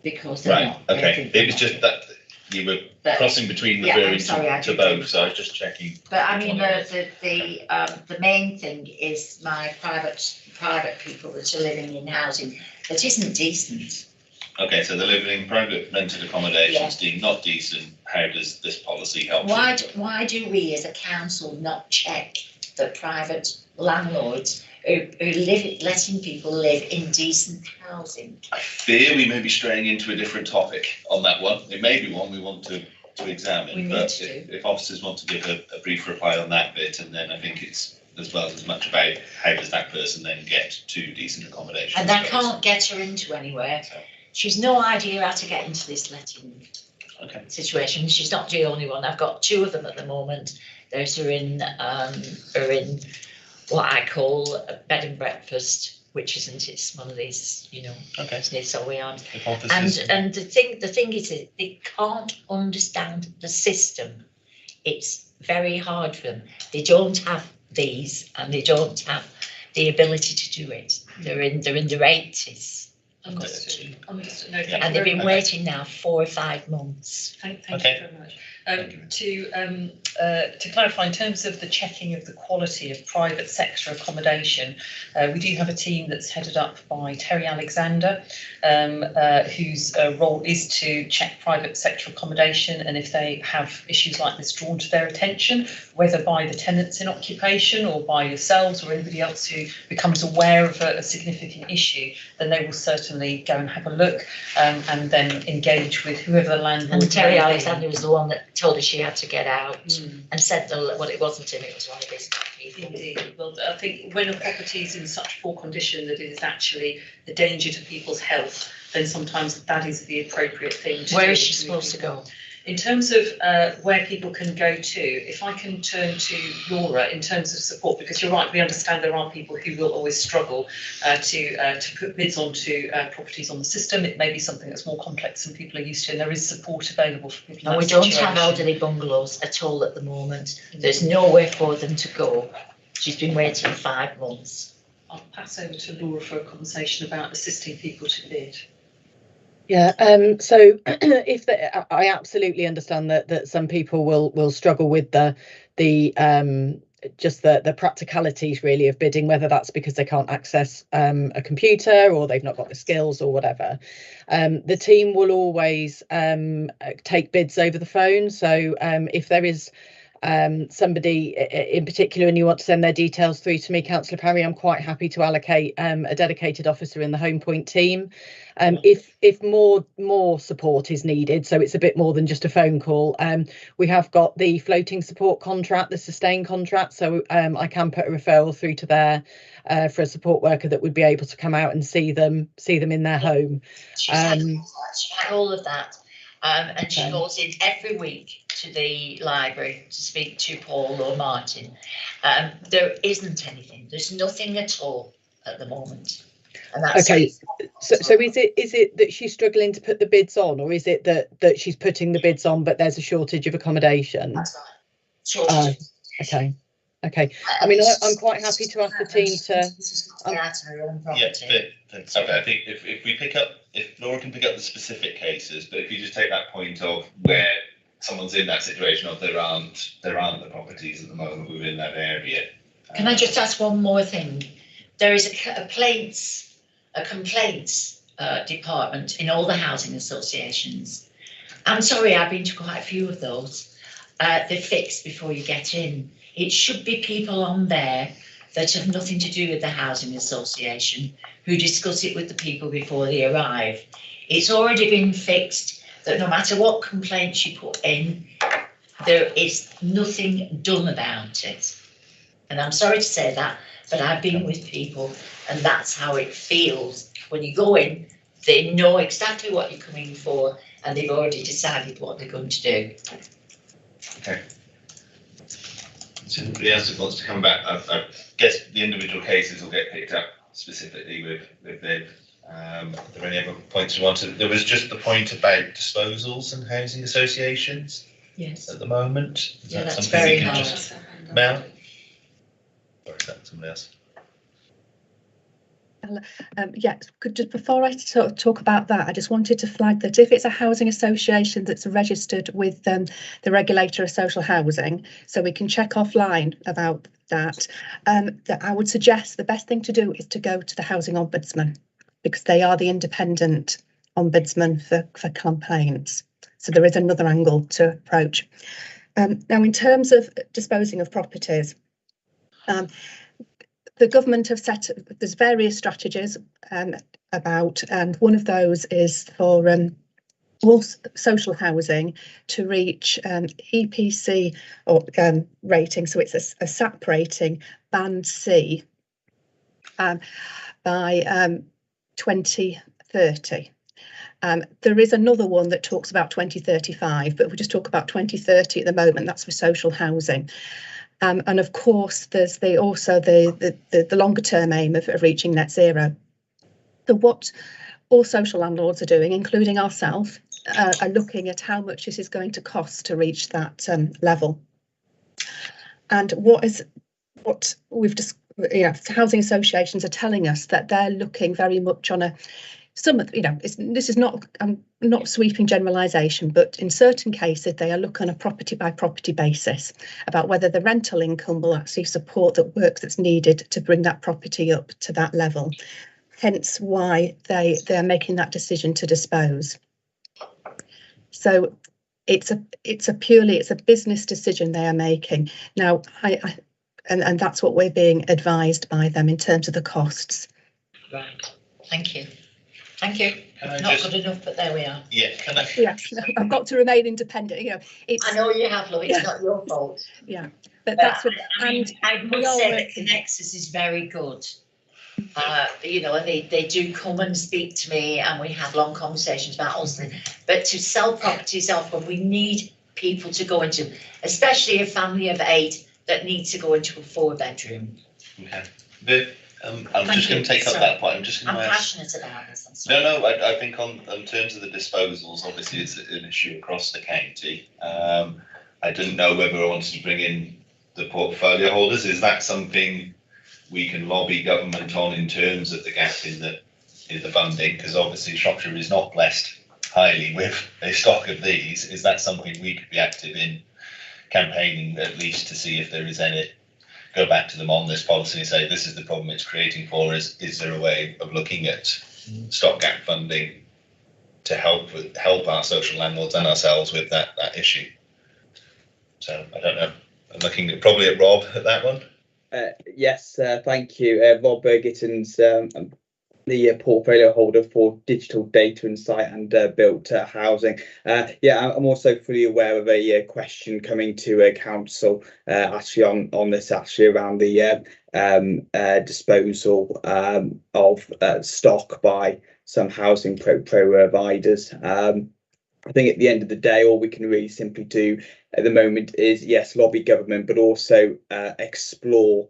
[SPEAKER 3] Because they're
[SPEAKER 1] Right,
[SPEAKER 3] not.
[SPEAKER 1] okay, it was just that you were
[SPEAKER 3] But-
[SPEAKER 1] crossing between
[SPEAKER 3] Yeah, I'm
[SPEAKER 1] referring
[SPEAKER 3] sorry, I
[SPEAKER 1] to
[SPEAKER 3] did
[SPEAKER 1] both, so I was just checking.
[SPEAKER 3] But I mean,
[SPEAKER 1] which one it was.
[SPEAKER 3] the main thing is my private people that are living in housing that isn't decent.
[SPEAKER 1] Okay, so they're living in private rented accommodations deemed not decent, how does this policy help?
[SPEAKER 3] Why do we as a council not check that private landlords who letting people live in decent housing?
[SPEAKER 1] I fear we may be straying into a different topic on that one. It may be one we want to
[SPEAKER 3] We
[SPEAKER 1] examine,
[SPEAKER 3] need
[SPEAKER 1] but
[SPEAKER 3] to.
[SPEAKER 1] if officers want to give a brief reply on that bit, and then I think it's as well as much about how does that person then get to decent accommodation.
[SPEAKER 3] And I can't get her into anywhere. She's no idea how to get into this letting situation. She's not the only one. I've got two of them at the moment. Those are in what I call a bed and breakfast, which isn't. It's one of these, it's so we aren't. And the thing is that they can't understand the system. It's very hard for them. They don't have these, and they don't have the ability to do it. They're in their 80s.
[SPEAKER 5] Understood. No, thank
[SPEAKER 3] And
[SPEAKER 5] you
[SPEAKER 3] they've
[SPEAKER 5] very
[SPEAKER 3] been
[SPEAKER 5] much.
[SPEAKER 3] waiting now 4 or 5 months.
[SPEAKER 5] Thank you very much. To clarify, in terms of the checking of the quality of private sector accommodation, we do have a team that's headed up by Terry Alexander, whose role is to check private sector accommodation, and if they have issues like this drawn to their attention, whether by the tenants in occupation or by yourselves or anybody else who becomes aware of a significant issue, then they will certainly go and have a look and then engage with whoever the landlord.
[SPEAKER 3] And Terry
[SPEAKER 5] may be.
[SPEAKER 3] Alexander was the one that told her she had to get out and said, well, it wasn't him, it was one of his people.
[SPEAKER 5] Indeed. Well, I think when a property is in such poor condition that it is actually a danger to people's health, then sometimes that is the appropriate thing to do.
[SPEAKER 3] Where is she supposed to go?
[SPEAKER 5] In terms of where people can go to, if I can turn to Laura in terms of support, because you're right, we understand there are people who will always struggle to put bids onto properties on the system. It may be something that's more complex than people are used to, and there is support available for people in
[SPEAKER 3] And
[SPEAKER 5] that
[SPEAKER 3] we don't
[SPEAKER 5] situation.
[SPEAKER 3] have elderly bungalows at all at the moment. There's nowhere for them to go. She's been waiting 5 months.
[SPEAKER 5] I'll pass over to Laura for a conversation about assisting people to bid.
[SPEAKER 4] Yeah, so I absolutely understand that some people will struggle with the practicalities really of bidding, whether that's because they can't access a computer or they've not got the skills or whatever. The team will always take bids over the phone. So if there is somebody in particular and you want to send their details through to me, Councillor Parry, I'm quite happy to allocate a dedicated officer in the Home Point team. If more support is needed, so it's a bit more than just a phone call, we have got the floating support contract, the sustain contract, so I can put a referral through to there for a support worker that would be able to come out and see them in their home.
[SPEAKER 3] She had all of that. And she goes in every week to the library to speak to Paul or Martin. There isn't anything. There's nothing at all at the moment. And that's
[SPEAKER 4] okay. So is it that she's struggling to put the bids on, or is it that she's putting the bids on but there's a shortage of accommodation?
[SPEAKER 3] That's right.
[SPEAKER 4] Okay. I mean, I'm quite happy to ask the team to.
[SPEAKER 1] I think if we pick up, if Laura can pick up the specific cases, but if you just take that point of where someone's in that situation of there aren't the properties at the moment within that area.
[SPEAKER 3] Can I just ask one more thing? There is a complaints department in all the housing associations. I'm sorry, I've been to quite a few of those. They're fixed before you get in. It should be people on there that have nothing to do with the housing association who discuss it with the people before they arrive. It's already been fixed that no matter what complaints you put in, there is nothing done about it. And I'm sorry to say that, but I've been with people and that's how it feels. When you go in, they know exactly what you're coming for and they've already decided what they're going to do.
[SPEAKER 1] Okay. So anybody else who wants to come back, I guess the individual cases will get picked up specifically with Viv. Are there any other points you wanted? There was just the point about disposals and housing associations.
[SPEAKER 3] Yes.
[SPEAKER 1] At the moment. Is
[SPEAKER 3] Yeah,
[SPEAKER 1] that
[SPEAKER 3] that's
[SPEAKER 1] something
[SPEAKER 3] very
[SPEAKER 1] you can
[SPEAKER 3] hard.
[SPEAKER 1] just Mel? Or is that somebody else?
[SPEAKER 12] Yeah, just before I sort of talk about that, I just wanted to flag that if it's a housing association that's registered with the regulator of social housing, so we can check offline about that, that I would suggest the best thing to do is to go to the Housing Ombudsman, because they are the independent ombudsman for complaints. So there is another angle to approach. Now, in terms of disposing of properties, the government have set, there's various strategies about, and one of those is for all social housing to reach EPC or rating, so it's a SAP rating, band C, by 2030. There is another one that talks about 2035, but we just talk about 2030 at the moment. That's for social housing. And of course, there's also the longer term aim of reaching net zero. So what all social landlords are doing, including ourselves, are looking at how much this is going to cost to reach that level. And what we've just, housing associations are telling us that they're looking very much on this is not, not sweeping generalisation, but in certain cases they are looking on a property by property basis about whether the rental income will actually support the work that's needed to bring that property up to that level. Hence why they're making that decision to dispose. So it's a business decision they are making. Now, and that's what we're being advised by them in terms of the costs.
[SPEAKER 3] Thank you. Thank you. Not good enough, but there we are.
[SPEAKER 1] Yeah, can I?
[SPEAKER 12] Yes, I've got to remain independent.
[SPEAKER 3] I know you have, Lou. It's not your fault.
[SPEAKER 12] Yeah, but that's what.
[SPEAKER 3] I must say that Connexus is very good. And they do come and speak to me, and we have long conversations about us. But to sell properties off when we need people to go into, especially a family of 8 that needs to go into a 4-bedroom.
[SPEAKER 1] Okay. Viv? I'm just going to take up that point. I'm
[SPEAKER 3] passionate about this.
[SPEAKER 1] No, I think on terms of the disposals, obviously it's an issue across the county. I didn't know whether I wanted to bring in the portfolio holders. Is that something we can lobby government on in terms of the gap in the funding? Because obviously Shropshire is not blessed highly with a stock of these. Is that something we could be active in campaigning, at least to see if there is any? Go back to them on this policy and say, this is the problem it's creating for us. Is there a way of looking at stopgap funding to help our social landlords and ourselves with that issue? So I don't know. I'm looking probably at Rob at that one.
[SPEAKER 14] Yes, thank you. Rob Burgitton's the portfolio holder for digital data insight and built housing. Yeah, I'm also fully aware of a question coming to council actually on this actually around the disposal of stock by some housing providers. I think at the end of the day, all we can really simply do at the moment is, yes, lobby government, but also explore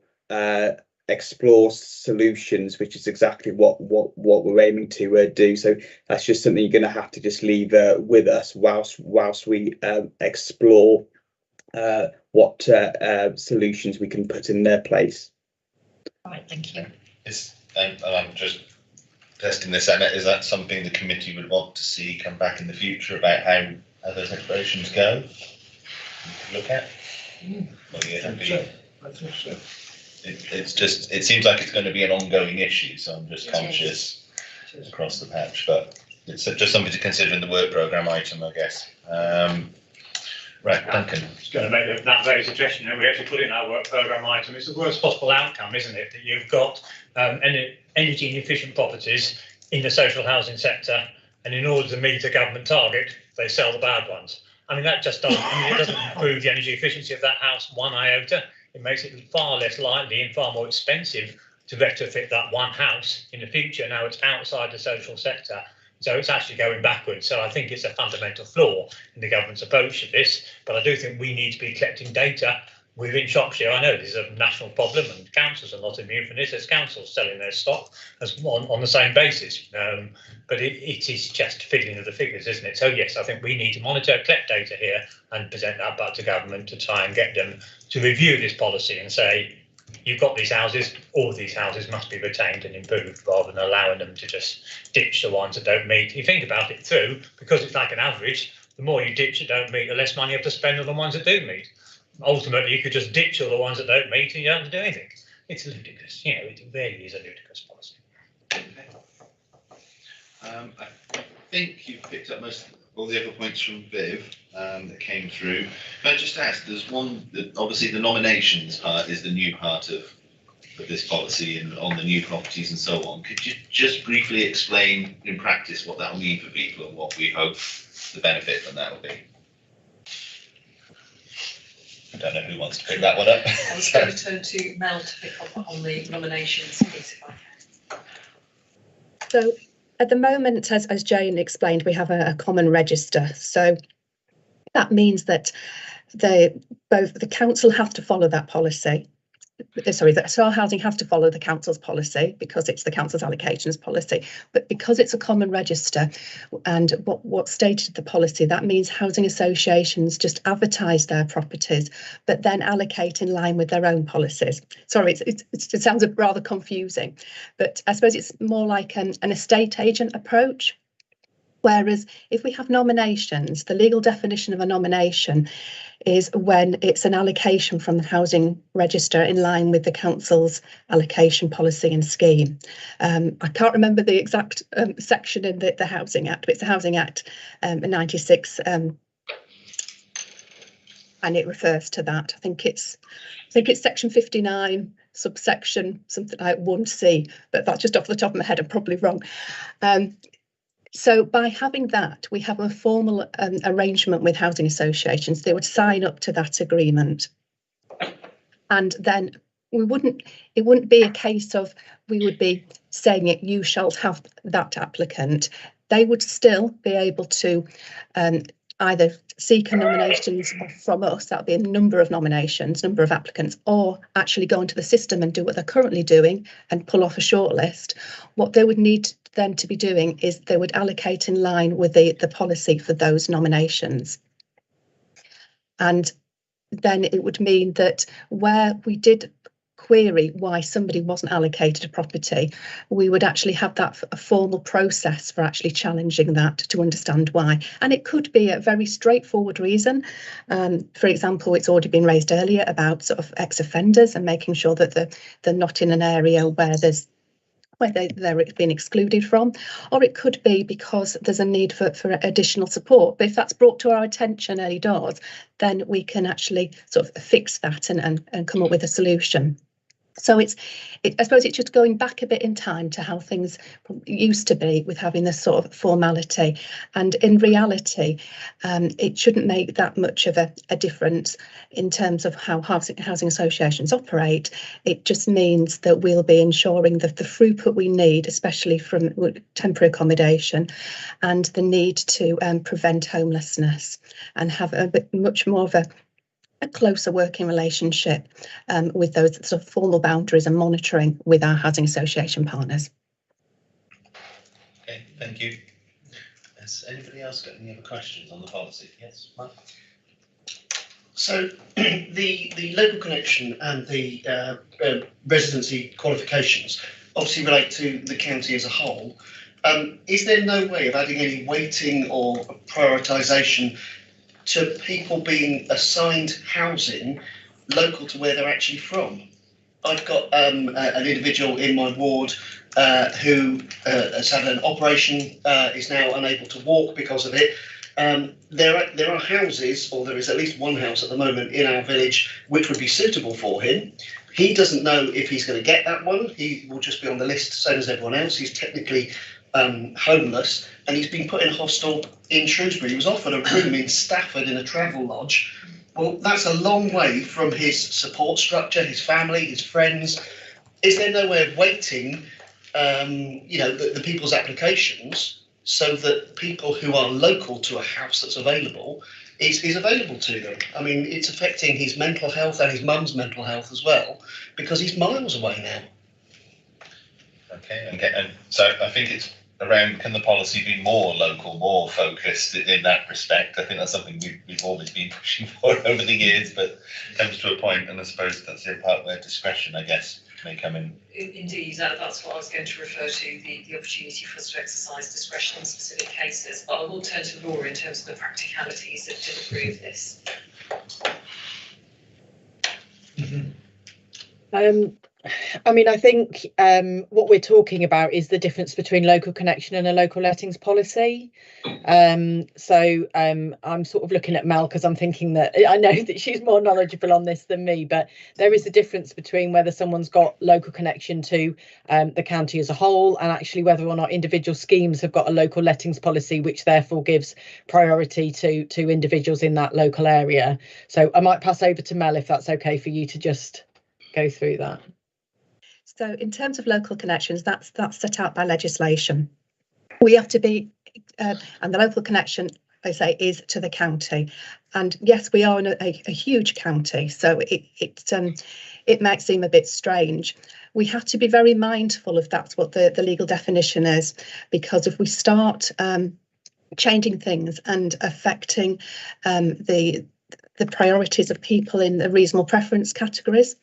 [SPEAKER 14] solutions, which is exactly what we're aiming to do. So that's just something you're going to have to just leave with us whilst we explore what solutions we can put in their place.
[SPEAKER 3] All right, thank you.
[SPEAKER 1] I'm just testing this, Anna. Is that something the committee would want to see come back in the future about how those explorations go? Look at.
[SPEAKER 7] I think so.
[SPEAKER 1] It seems like it's going to be an ongoing issue, so I'm just conscious across the patch, but it's just something to consider in the work programme item, I guess. Right, Duncan.
[SPEAKER 2] I was going to make that very suggestion that we actually put in our work programme item. It's the worst possible outcome, isn't it? That you've got energy inefficient properties in the social housing sector, and in order to meet a government target, they sell the bad ones. I mean, that just doesn't, it doesn't improve the energy efficiency of that house one iota. It makes it far less likely and far more expensive to retrofit that one house in the future. Now it's outside the social sector, so it's actually going backwards. So I think it's a fundamental flaw in the government's approach to this, but I do think we need to be collecting data within Shropshire. I know this is a national problem and councils are not immune from this. There's councils selling their stock as on the same basis, but it is just fiddling with the figures, isn't it? So yes, I think we need to monitor, collect data here and present that back to government to try and get them to review this policy and say, you've got these houses, all of these houses must be retained and improved rather than allowing them to just ditch the ones that don't meet. You think about it through, because it's like an average, the more you ditch that don't meet, the less money you have to spend on the ones that do meet. Ultimately, you could just ditch all the ones that don't meet and you don't have to do anything. It's ludicrous, you know, it really is a ludicrous policy.
[SPEAKER 1] I think you've picked up most all the other points from Viv that came through. Can I just ask, there's one, obviously the nominations part is the new part of this policy and on the new properties and so on. Could you just briefly explain in practice what that will mean for people and what we hope the benefit from that will be? I don't know who wants to pick that one up.
[SPEAKER 5] I was going to turn to Mel to pick up on the nominations piece, if I can.
[SPEAKER 12] So at the moment, as Jane explained, we have a common register. So that means that both the council have to follow that policy. Sorry, that Star Housing have to follow the council's policy because it's the council's allocations policy. But because it's a common register and what's stated in the policy, that means housing associations just advertise their properties, but then allocate in line with their own policies. Sorry, it sounds rather confusing, but I suppose it's more like an estate agent approach. Whereas if we have nominations, the legal definition of a nomination is when it's an allocation from the housing register in line with the council's allocation policy and scheme. I can't remember the exact section in the Housing Act, but it's the Housing Act 96, and it refers to that. I think it's section 59, subsection something like 1C, but that's just off the top of my head. I'm probably wrong. So by having that, we have a formal arrangement with housing associations. They would sign up to that agreement. And then it wouldn't be a case of we would be saying it, you shall have that applicant. They would still be able to either seek a nominations from us, that would be a number of nominations, number of applicants, or actually go into the system and do what they're currently doing and pull off a shortlist. What they would need then to be doing is they would allocate in line with the policy for those nominations. And then it would mean that where we did query why somebody wasn't allocated a property, we would actually have that a formal process for actually challenging that to understand why. And it could be a very straightforward reason. For example, it's already been raised earlier about sort of ex-offenders and making sure that they're not in an area where they're being excluded from, or it could be because there's a need for additional support. But if that's brought to our attention early doors, then we can actually sort of fix that and come up with a solution. So I suppose it's just going back a bit in time to how things used to be with having this sort of formality. And in reality, it shouldn't make that much of a difference in terms of how housing associations operate. It just means that we'll be ensuring that the throughput we need, especially from temporary accommodation, and the need to prevent homelessness and have a bit much more of a closer working relationship with those sort of formal boundaries and monitoring with our housing association partners.
[SPEAKER 1] Okay, thank you. Has anybody else got any other questions on the policy? Yes, Mark?
[SPEAKER 7] So the local connection and the residency qualifications obviously relate to the county as a whole. Is there no way of adding any weighting or prioritisation to people being assigned housing local to where they're actually from? I've got an individual in my ward who has had an operation, is now unable to walk because of it. There are houses, or there is at least one house at the moment in our village which would be suitable for him. He doesn't know if he's going to get that one. He will just be on the list, same as everyone else. He's technically homeless, and he's been put in a hostel in Shrewsbury. He was offered a room in Stafford in a travel lodge. Well, that's a long way from his support structure, his family, his friends. Is there no way of weighting, the people's applications so that people who are local to a house that's available is available to them? I mean, it's affecting his mental health and his mum's mental health as well, because he's miles away now.
[SPEAKER 1] Okay, and so I think it's around can the policy be more local, more focused in that respect? I think that's something we've always been pushing for over the years, but it comes to a point, and I suppose that's the part where discretion, I guess, may come in.
[SPEAKER 5] Indeed, that's what I was going to refer to, the opportunity for us to exercise discretion in specific cases. But I will turn to Laura in terms of the practicalities that approve this.
[SPEAKER 4] I mean, I think what we're talking about is the difference between local connection and a local lettings policy. I'm sort of looking at Mel because I'm thinking that I know that she's more knowledgeable on this than me, but there is a difference between whether someone's got local connection to the county as a whole and actually whether or not individual schemes have got a local lettings policy, which therefore gives priority to individuals in that local area. So I might pass over to Mel if that's okay for you to just go through that.
[SPEAKER 12] So in terms of local connections, that's set out by legislation. We have to be, and the local connection, I say, is to the county. And yes, we are in a huge county, so it might seem a bit strange. We have to be very mindful of that's what the legal definition is, because if we start changing things and affecting the priorities of people in the reasonable preference categories,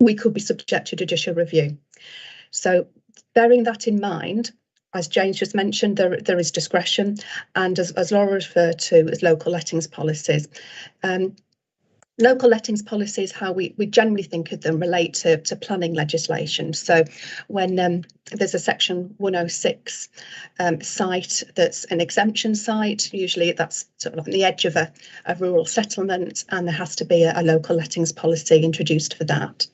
[SPEAKER 12] we could be subject to judicial review. So bearing that in mind, as James just mentioned, there is discretion, and as Laura referred to as local lettings policies. Local lettings policies, how we generally think of them, relate to planning legislation. So when there's a section 106 site that's an exemption site, usually that's sort of on the edge of a rural settlement, and there has to be a local lettings policy introduced for that.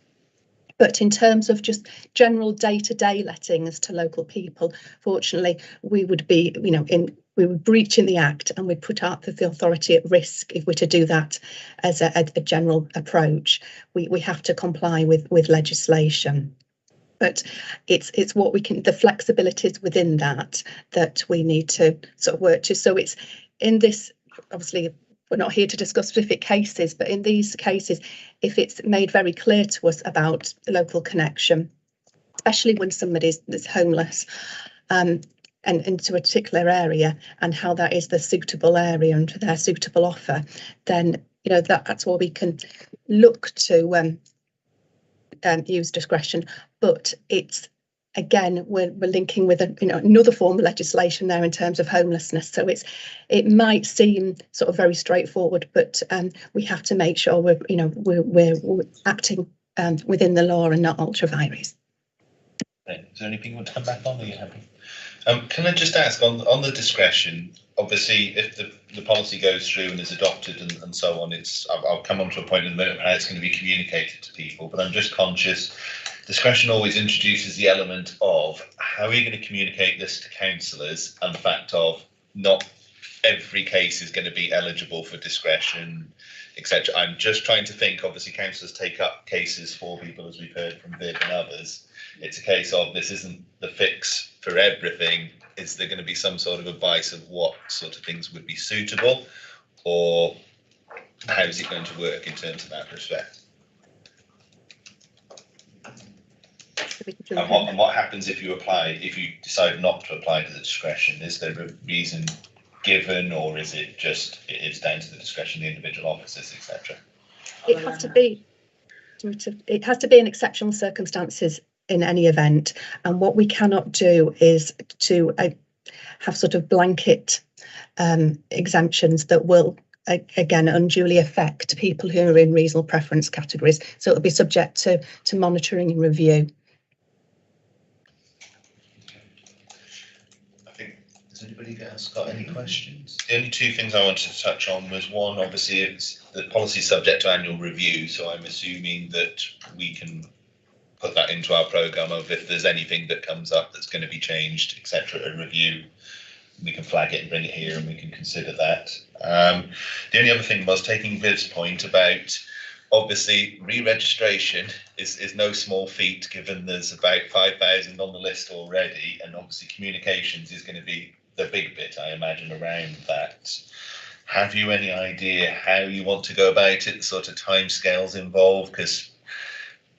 [SPEAKER 12] But in terms of just general day-to-day lettings to local people, fortunately, we would be, we would breach in the Act, and we'd put out the authority at risk if we're to do that as a general approach. We have to comply with legislation. But it's what we can, the flexibilities within that we need to sort of work to. So it's in this, obviously, we're not here to discuss specific cases, but in these cases, if it's made very clear to us about local connection, especially when somebody is homeless and into a particular area, and how that is the suitable area and their suitable offer, then that's where we can look to use discretion. But it's, again, we're linking with another form of legislation there in terms of homelessness. So it might seem sort of very straightforward, but we have to make sure we're acting within the law and not ultra vires.
[SPEAKER 1] Is there anything you want to come back on? Or are you happy? Can I just ask on the discretion? Obviously, if the policy goes through and is adopted and so on, I'll come on to a point in a minute how it's going to be communicated to people. But I'm just conscious. Discretion always introduces the element of how are you going to communicate this to councillors, and the fact of not every case is going to be eligible for discretion, etc. I'm just trying to think, obviously councillors take up cases for people, as we've heard from Viv and others. It's a case of this isn't the fix for everything. Is there going to be some sort of advice of what sort of things would be suitable, or how is it going to work in terms of that respect? And what happens if you decide not to apply to the discretion? Is there a reason given, or is it just it's down to the discretion of the individual officers, etc.?
[SPEAKER 12] It has to be in exceptional circumstances in any event, and what we cannot do is to have sort of blanket exemptions that will again unduly affect people who are in reasonable preference categories. So it'll be subject to monitoring and review.
[SPEAKER 1] Has anybody else got any questions? The only two things I wanted to touch on was one, obviously, it's the policy subject to annual review, so I'm assuming that we can put that into our programme of if there's anything that comes up that's going to be changed, etc., a review, we can flag it and bring it here and we can consider that. The only other thing was taking Viv's point about, obviously, re-registration is no small feat, given there's about 5,000 on the list already, and obviously communications is going to be the big bit, I imagine, around that. Have you any idea how you want to go about it, the sort of timescales involved? Because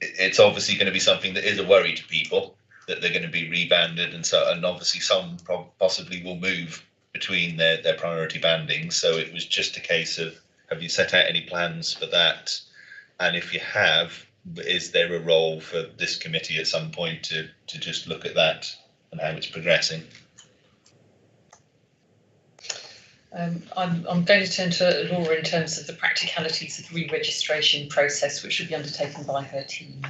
[SPEAKER 1] it's obviously going to be something that is a worry to people. that they're going to be rebanded, and obviously some possibly will move between their priority bandings. So it was just a case of, have you set out any plans for that? And if you have, is there a role for this committee at some point to just look at that and how it's progressing?
[SPEAKER 5] I'm going to turn to Laura in terms of the practicalities of the re-registration process, which should be undertaken by her team.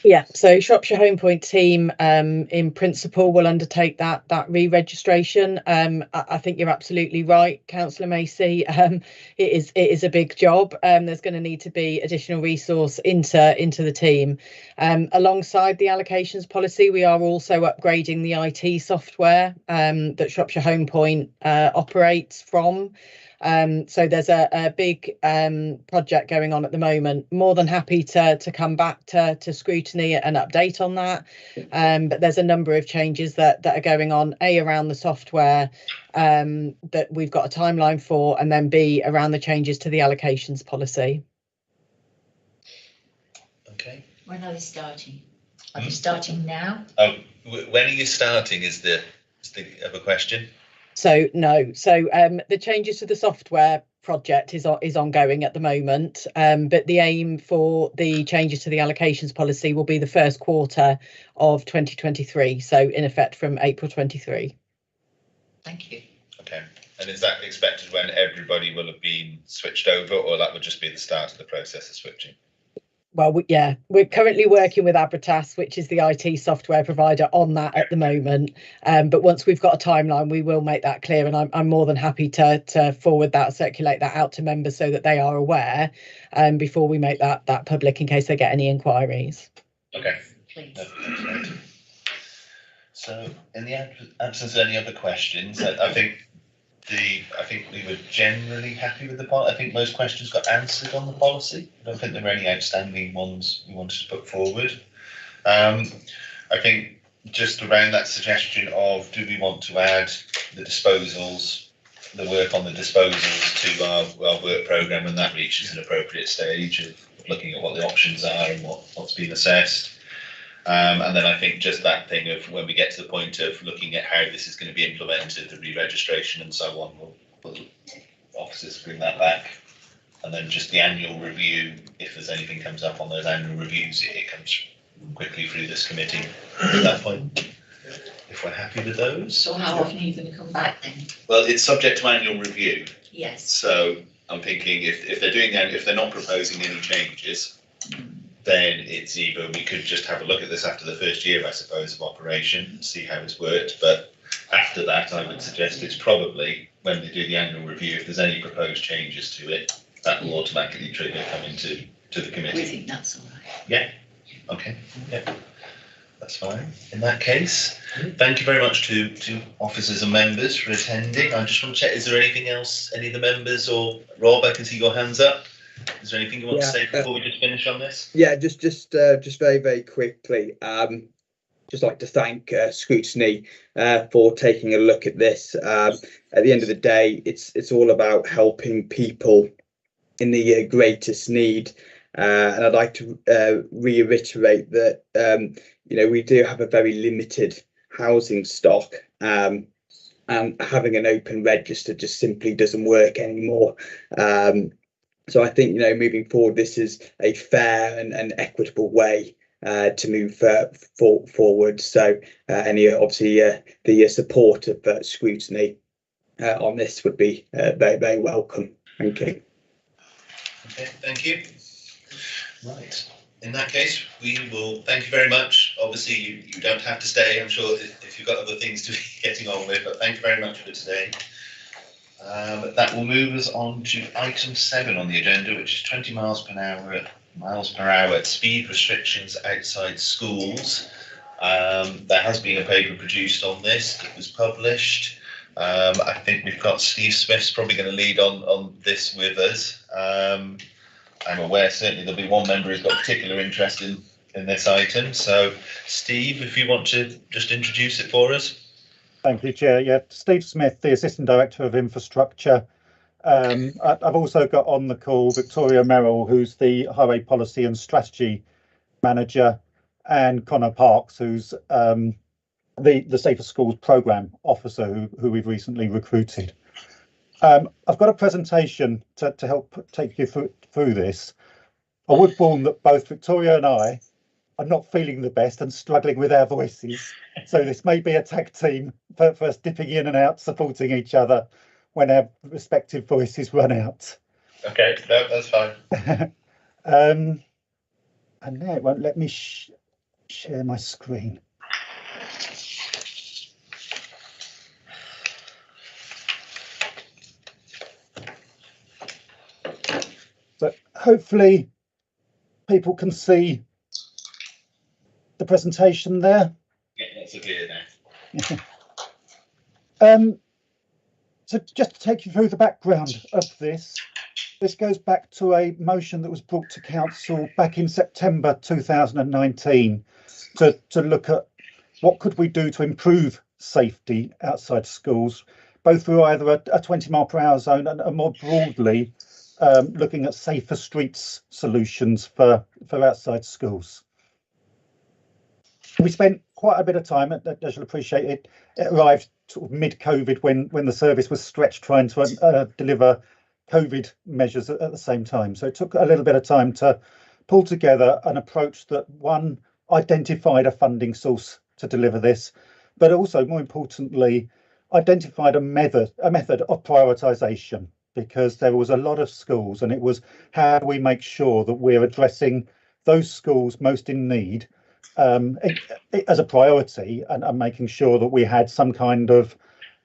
[SPEAKER 4] Yeah, so Shropshire Home Point team in principle will undertake that re-registration. I think you're absolutely right, Councillor Macy. It is a big job. There's going to need to be additional resource into the team. Alongside the allocations policy, we are also upgrading the IT software that Shropshire Home Point operates from. So there's a big project going on at the moment. More than happy to come back to scrutiny and update on that. But there's a number of changes that are going on, A, around the software that we've got a timeline for, and then B, around the changes to the allocations policy.
[SPEAKER 1] Okay.
[SPEAKER 3] When are they starting? Are they starting now?
[SPEAKER 1] Oh, when are you starting is the other question.
[SPEAKER 4] So no, so the changes to the software project is ongoing at the moment, but the aim for the changes to the allocations policy will be the first quarter of 2023, so in effect from April 23.
[SPEAKER 3] Thank you.
[SPEAKER 1] Okay, and is that expected when everybody will have been switched over, or that would just be the start of the process of switching?
[SPEAKER 4] Well, we're currently working with Abritas, which is the IT software provider, on that at the moment. But once we've got a timeline, we will make that clear, and I'm more than happy to forward that, circulate that out to members so that they are aware before we make that public in case they get any inquiries.
[SPEAKER 1] Okay.
[SPEAKER 3] Please.
[SPEAKER 1] No, so, in the absence of any other questions, I think we were generally happy with the policy. I think most questions got answered on the policy. I don't think there were any outstanding ones we wanted to put forward. I think just around that suggestion of, do we want to add the disposals, the work on the disposals to our work programme when that reaches an appropriate stage of looking at what the options are and what's been assessed. And then I think just that thing of when we get to the point of looking at how this is going to be implemented, the re-registration and so on, we'll officers bring that back. And then just the annual review, if there's anything comes up on those annual reviews, it comes quickly through this committee at that point, if we're happy with those.
[SPEAKER 3] So how often are you going to come back then?
[SPEAKER 1] Well, it's subject to annual review.
[SPEAKER 3] Yes.
[SPEAKER 1] So I'm thinking if they're doing that, if they're not proposing any changes, then it's either we could just have a look at this after the first year, I suppose, of operation and see how it's worked. But after that, I would suggest it's probably when they do the annual review, if there's any proposed changes to it, that will automatically trigger coming to the committee.
[SPEAKER 3] We think that's all right.
[SPEAKER 1] Yeah. Okay. Yeah. That's fine. In that case, thank you very much to officers and members for attending. I just want to check, is there anything else, any of the members, or Rob, I can see your hands up. Is there anything you want to say before we just finish on this?
[SPEAKER 14] Yeah, just very, very quickly. Just like to thank Scrutiny for taking a look at this. At the end of the day, it's all about helping people in the greatest need. And I'd like to reiterate that we do have a very limited housing stock, and having an open register just simply doesn't work anymore. So I think, moving forward, this is a fair and equitable way to move forward. So the support of Scrutiny on this would be very, very welcome. Thank you.
[SPEAKER 1] Okay, thank you. Right. In that case, we will thank you very much. Obviously, you don't have to stay. I'm sure if you've got other things to be getting on with, but thank you very much for today. That will move us on to item 7 on the agenda, which is 20 miles per hour speed restrictions outside schools. There has been a paper produced on this that was published. I think we've got Steve Smith's probably going to lead on this with us. I'm aware certainly there'll be one member who's got particular interest in this item. So, Steve, if you want to just introduce it for us.
[SPEAKER 15] Thank you, Chair. Yeah, Steve Smith, the Assistant Director of Infrastructure. I've also got on the call Victoria Merrill, who's the Highway Policy and Strategy Manager. and Connor Parks, who's the Safer Schools Programme Officer who we've recently recruited. I've got a presentation to help take you through this. I would warn that both Victoria and I are not feeling the best and struggling with our voices. So this may be a tag team for us dipping in and out, supporting each other when our respective voices run out.
[SPEAKER 1] Okay, no, that's fine.
[SPEAKER 15] And now it won't let me share my screen. So hopefully people can see the presentation there.
[SPEAKER 1] Yeah, that's a bit now.
[SPEAKER 15] So just to take you through the background of this goes back to a motion that was brought to council back in September 2019 to look at what could we do to improve safety outside schools, both through either a 20 mile per hour zone and more broadly looking at safer streets solutions for outside schools. We spent quite a bit of time, as you'll appreciate, it arrived sort of mid-COVID when the service was stretched trying to deliver COVID measures at the same time. So it took a little bit of time to pull together an approach that, one, identified a funding source to deliver this, but also, more importantly, identified a method of prioritisation, because there was a lot of schools, and it was how do we make sure that we're addressing those schools most in need as a priority, and making sure that we had some kind of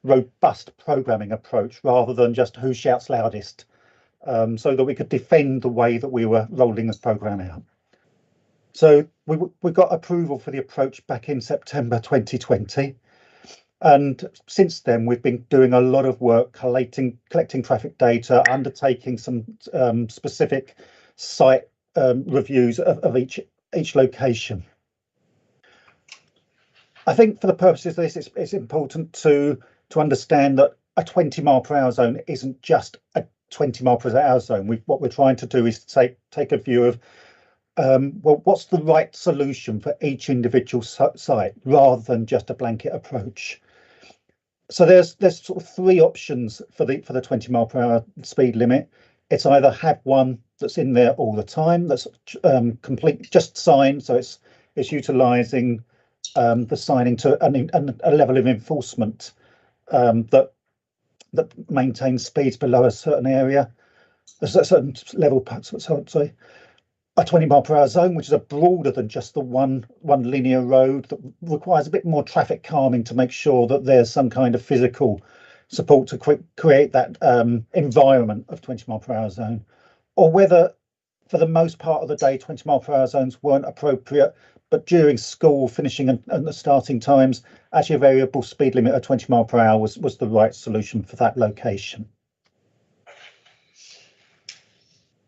[SPEAKER 15] robust programming approach rather than just who shouts loudest, so that we could defend the way that we were rolling this programme out. So we got approval for the approach back in September 2020. And since then, we've been doing a lot of work collecting traffic data, undertaking some specific site reviews of each location. I think for the purposes of this, it's important to understand that a 20 mile per hour zone isn't just a 20 mile per hour zone. What we're trying to do is take a view of well, what's the right solution for each individual site rather than just a blanket approach. So there's sort of three options for the 20 mile per hour speed limit. It's either have one that's in there all the time, that's complete, just signed, so it's utilising the signing to a level of enforcement that maintains speeds below a certain area, a certain level. Sorry. A 20 mile per hour zone, which is a broader than just the one linear road, that requires a bit more traffic calming to make sure that there's some kind of physical support to create that environment of 20 mile per hour zone, or whether for the most part of the day 20 mile per hour zones weren't appropriate, but during school finishing and the starting times, actually a variable speed limit of 20 mile per hour was the right solution for that location.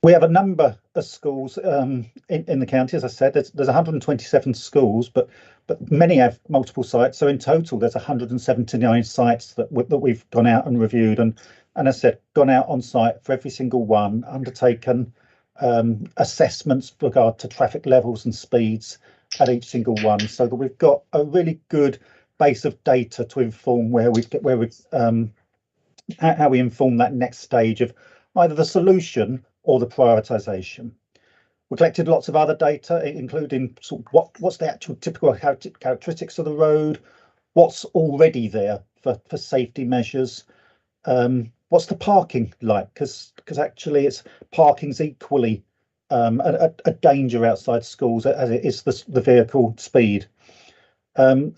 [SPEAKER 15] We have a number of schools in the county. As I said, there's 127 schools, but many have multiple sites. So in total, there's 179 sites that we've gone out and reviewed, and as I said, gone out on site for every single one, undertaken assessments with regard to traffic levels and speeds at each single one, so that we've got a really good base of data to inform how we inform that next stage of either the solution or the prioritisation. We collected lots of other data, including sort of what's the actual typical characteristics of the road, what's already there for safety measures, what's the parking like, because actually parking's equally a danger outside schools as it is the vehicle speed. How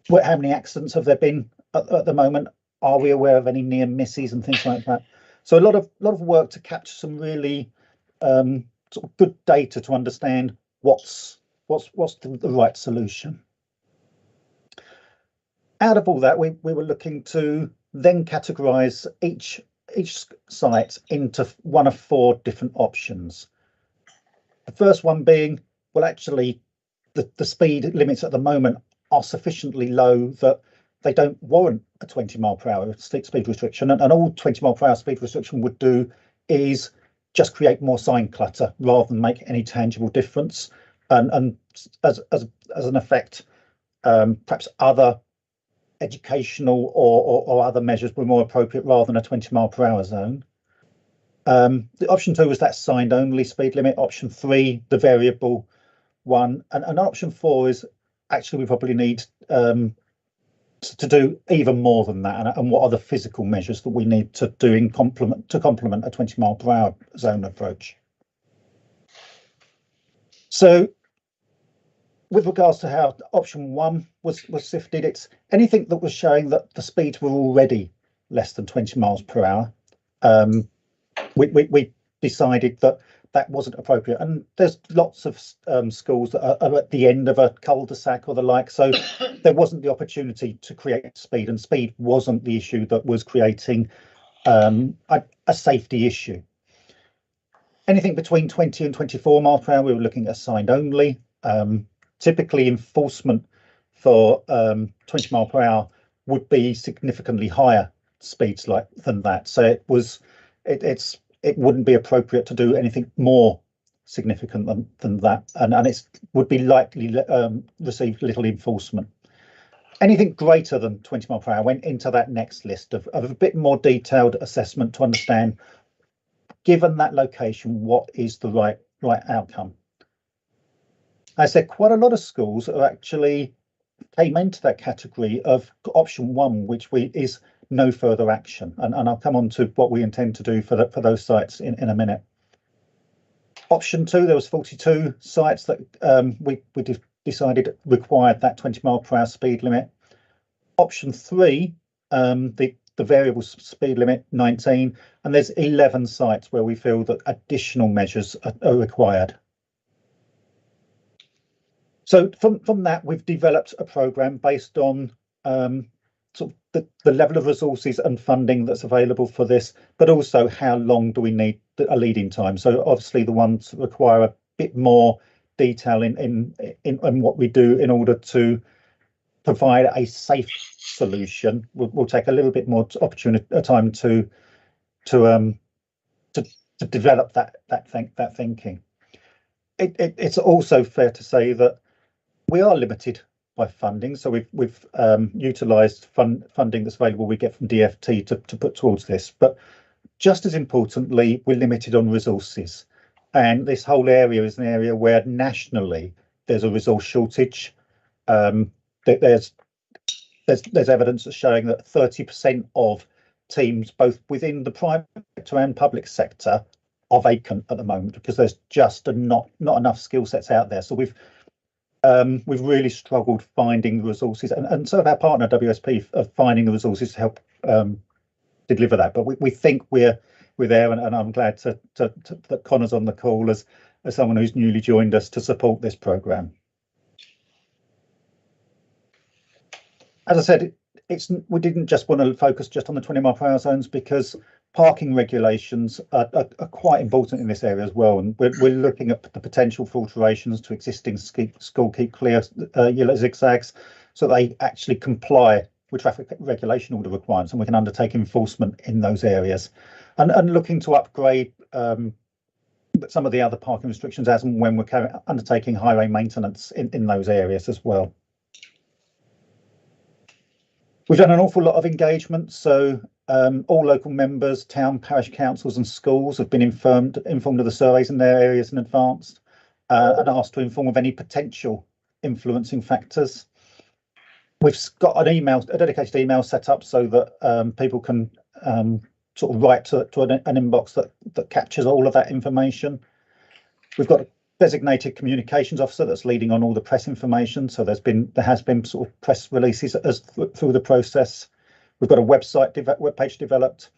[SPEAKER 15] many accidents have there been at the moment? Are we aware of any near misses and things like that? So a lot of work to capture some really sort of good data to understand what's the right solution. Out of all that, we were looking to then categorise each site into one of four different options. The first one being, well, actually, the speed limits at the moment are sufficiently low that they don't warrant a 20 mile per hour speed restriction, and all 20 mile per hour speed restriction would do is just create more sign clutter rather than make any tangible difference. and as an effect, perhaps other educational or other measures were more appropriate rather than a 20-mile-per-hour zone. The option 2 was that signed only speed limit. Option 3, the variable one, and option 4 is actually we probably need to do even more than that, and what are the physical measures that we need to do in complement a 20-mile-per-hour zone approach. So with regards to how option 1 was sifted, it's anything that was showing that the speeds were already less than 20 miles per hour. We decided that that wasn't appropriate, and there's lots of schools that are at the end of a cul-de-sac or the like, so there wasn't the opportunity to create speed, and speed wasn't the issue that was creating a safety issue. Anything between 20 and 24 miles per hour, we were looking at signed only. Typically, enforcement for 20 mile per hour would be significantly higher speeds than that. So it wouldn't be appropriate to do anything more significant than that, and it would be likely receive little enforcement. Anything greater than 20 mile per hour went into that next list of a bit more detailed assessment to understand, given that location, what is the right outcome. I said quite a lot of schools are actually came into that category of option 1, which is no further action, and I'll come on to what we intend to do for those sites in a minute. Option 2, there was 42 sites that we decided required that 20 mile per hour speed limit. Option 3, the variable speed limit 19, and there's 11 sites where we feel that additional measures are required. So from that, we've developed a programme based on sort of the level of resources and funding that's available for this, but also how long do we need a lead-in time. So obviously the ones that require a bit more detail in what we do in order to provide a safe solution will take a little bit more time to develop that thinking. It's also fair to say that we are limited by funding, so we've utilised funding that's available we get from DFT to put towards this, but just as importantly, we're limited on resources, and this whole area is an area where nationally there's a resource shortage. There's evidence that's showing that 30% of teams, both within the private sector and public sector, are vacant at the moment because there's just not enough skill sets out there. So we've really struggled finding the resources, and so have our partner WSP of finding the resources to help deliver that. But we think we're there, and I'm glad that Connor's on the call as someone who's newly joined us to support this programme. As I said, we didn't just want to focus just on the 20 mile per hour zones because parking regulations are quite important in this area as well, and we're looking at the potential for alterations to existing school keep clear yellow zigzags so they actually comply with traffic regulation order requirements, and we can undertake enforcement in those areas, and looking to upgrade some of the other parking restrictions as and when we're undertaking highway maintenance in those areas as well. We've done an awful lot of engagement, so all local members, town, parish councils and schools have been informed of the surveys in their areas in advance and asked to inform of any potential influencing factors. We've got a dedicated email set up so that people can sort of write to an inbox that captures all of that information. We've got a designated communications officer that's leading on all the press information, so there has been sort of press releases through the process. We've got a webpage developed,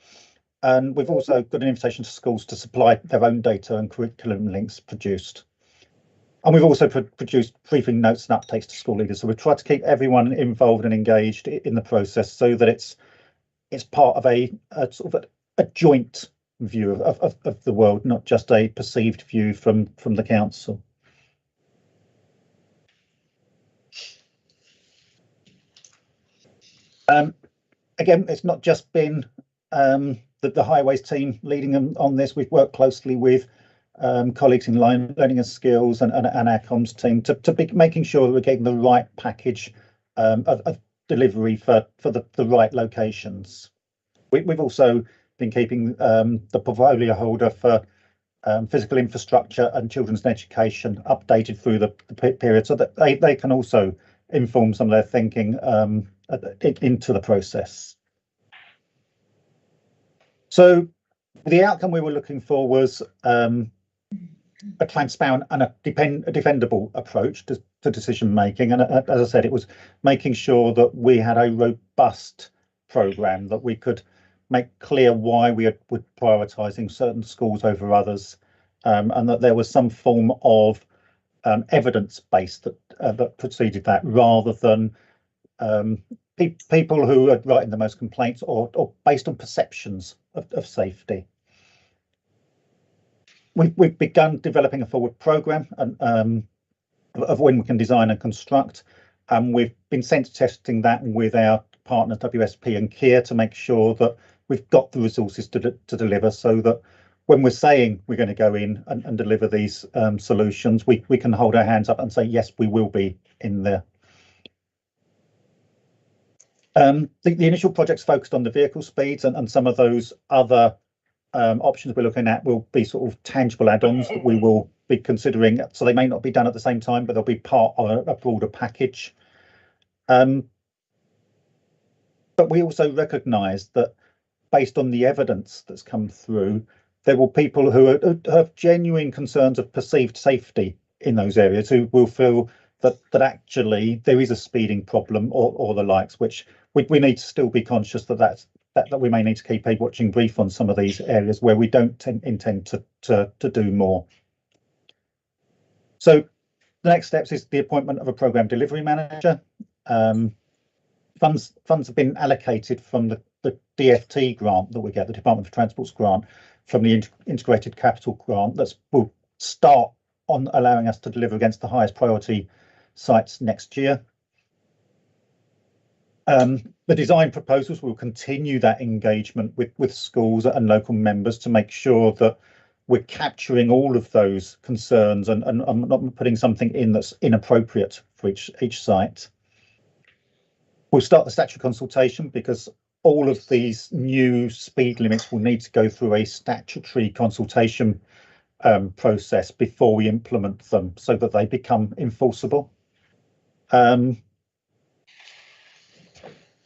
[SPEAKER 15] and we've also got an invitation to schools to supply their own data and curriculum links produced. And we've also produced briefing notes and updates to school leaders. So we've tried to keep everyone involved and engaged in the process so that it's part of a sort of a joint view of the world, not just a perceived view from the council. Again, it's not just been the highways team leading on this. We've worked closely with colleagues in learning and skills and our comms team to be making sure that we're getting the right package of delivery for the right locations. We've also been keeping the portfolio holder for physical infrastructure and children's education updated through the period, so that they can also inform some of their thinking into the process. So the outcome we were looking for was a transparent and a defendable approach to decision making, and as I said, it was making sure that we had a robust programme, that we could make clear why we were prioritising certain schools over others, and that there was some form of evidence base that preceded that, rather than people who are writing the most complaints or based on perceptions of safety. We've begun developing a forward programme of when we can design and construct, and we've been sense testing that with our partners WSP and Kier to make sure that we've got the resources to deliver, so that when we're saying we're going to go in and deliver these solutions, we can hold our hands up and say, yes, we will be in there. The initial projects focused on the vehicle speeds, and some of those other options we're looking at will be sort of tangible add-ons that we will be considering. So they may not be done at the same time, but they'll be part of a broader package. But we also recognise that based on the evidence that's come through, there will be people who have genuine concerns of perceived safety in those areas, who will feel that actually there is a speeding problem or the likes, which we need to still be conscious that we may need to keep a watching brief on some of these areas where we don't intend to do more. So the next steps is the appointment of a programme delivery manager. Funds have been allocated from the DFT grant that we get, the Department for Transport's grant, from the Integrated Capital Grant, that will start on allowing us to deliver against the highest priority sites next year. The design proposals will continue that engagement with schools and local members to make sure that we're capturing all of those concerns and not putting something in that's inappropriate for each site. We'll start the statutory consultation, because all of these new speed limits will need to go through a statutory consultation process before we implement them, so that they become enforceable.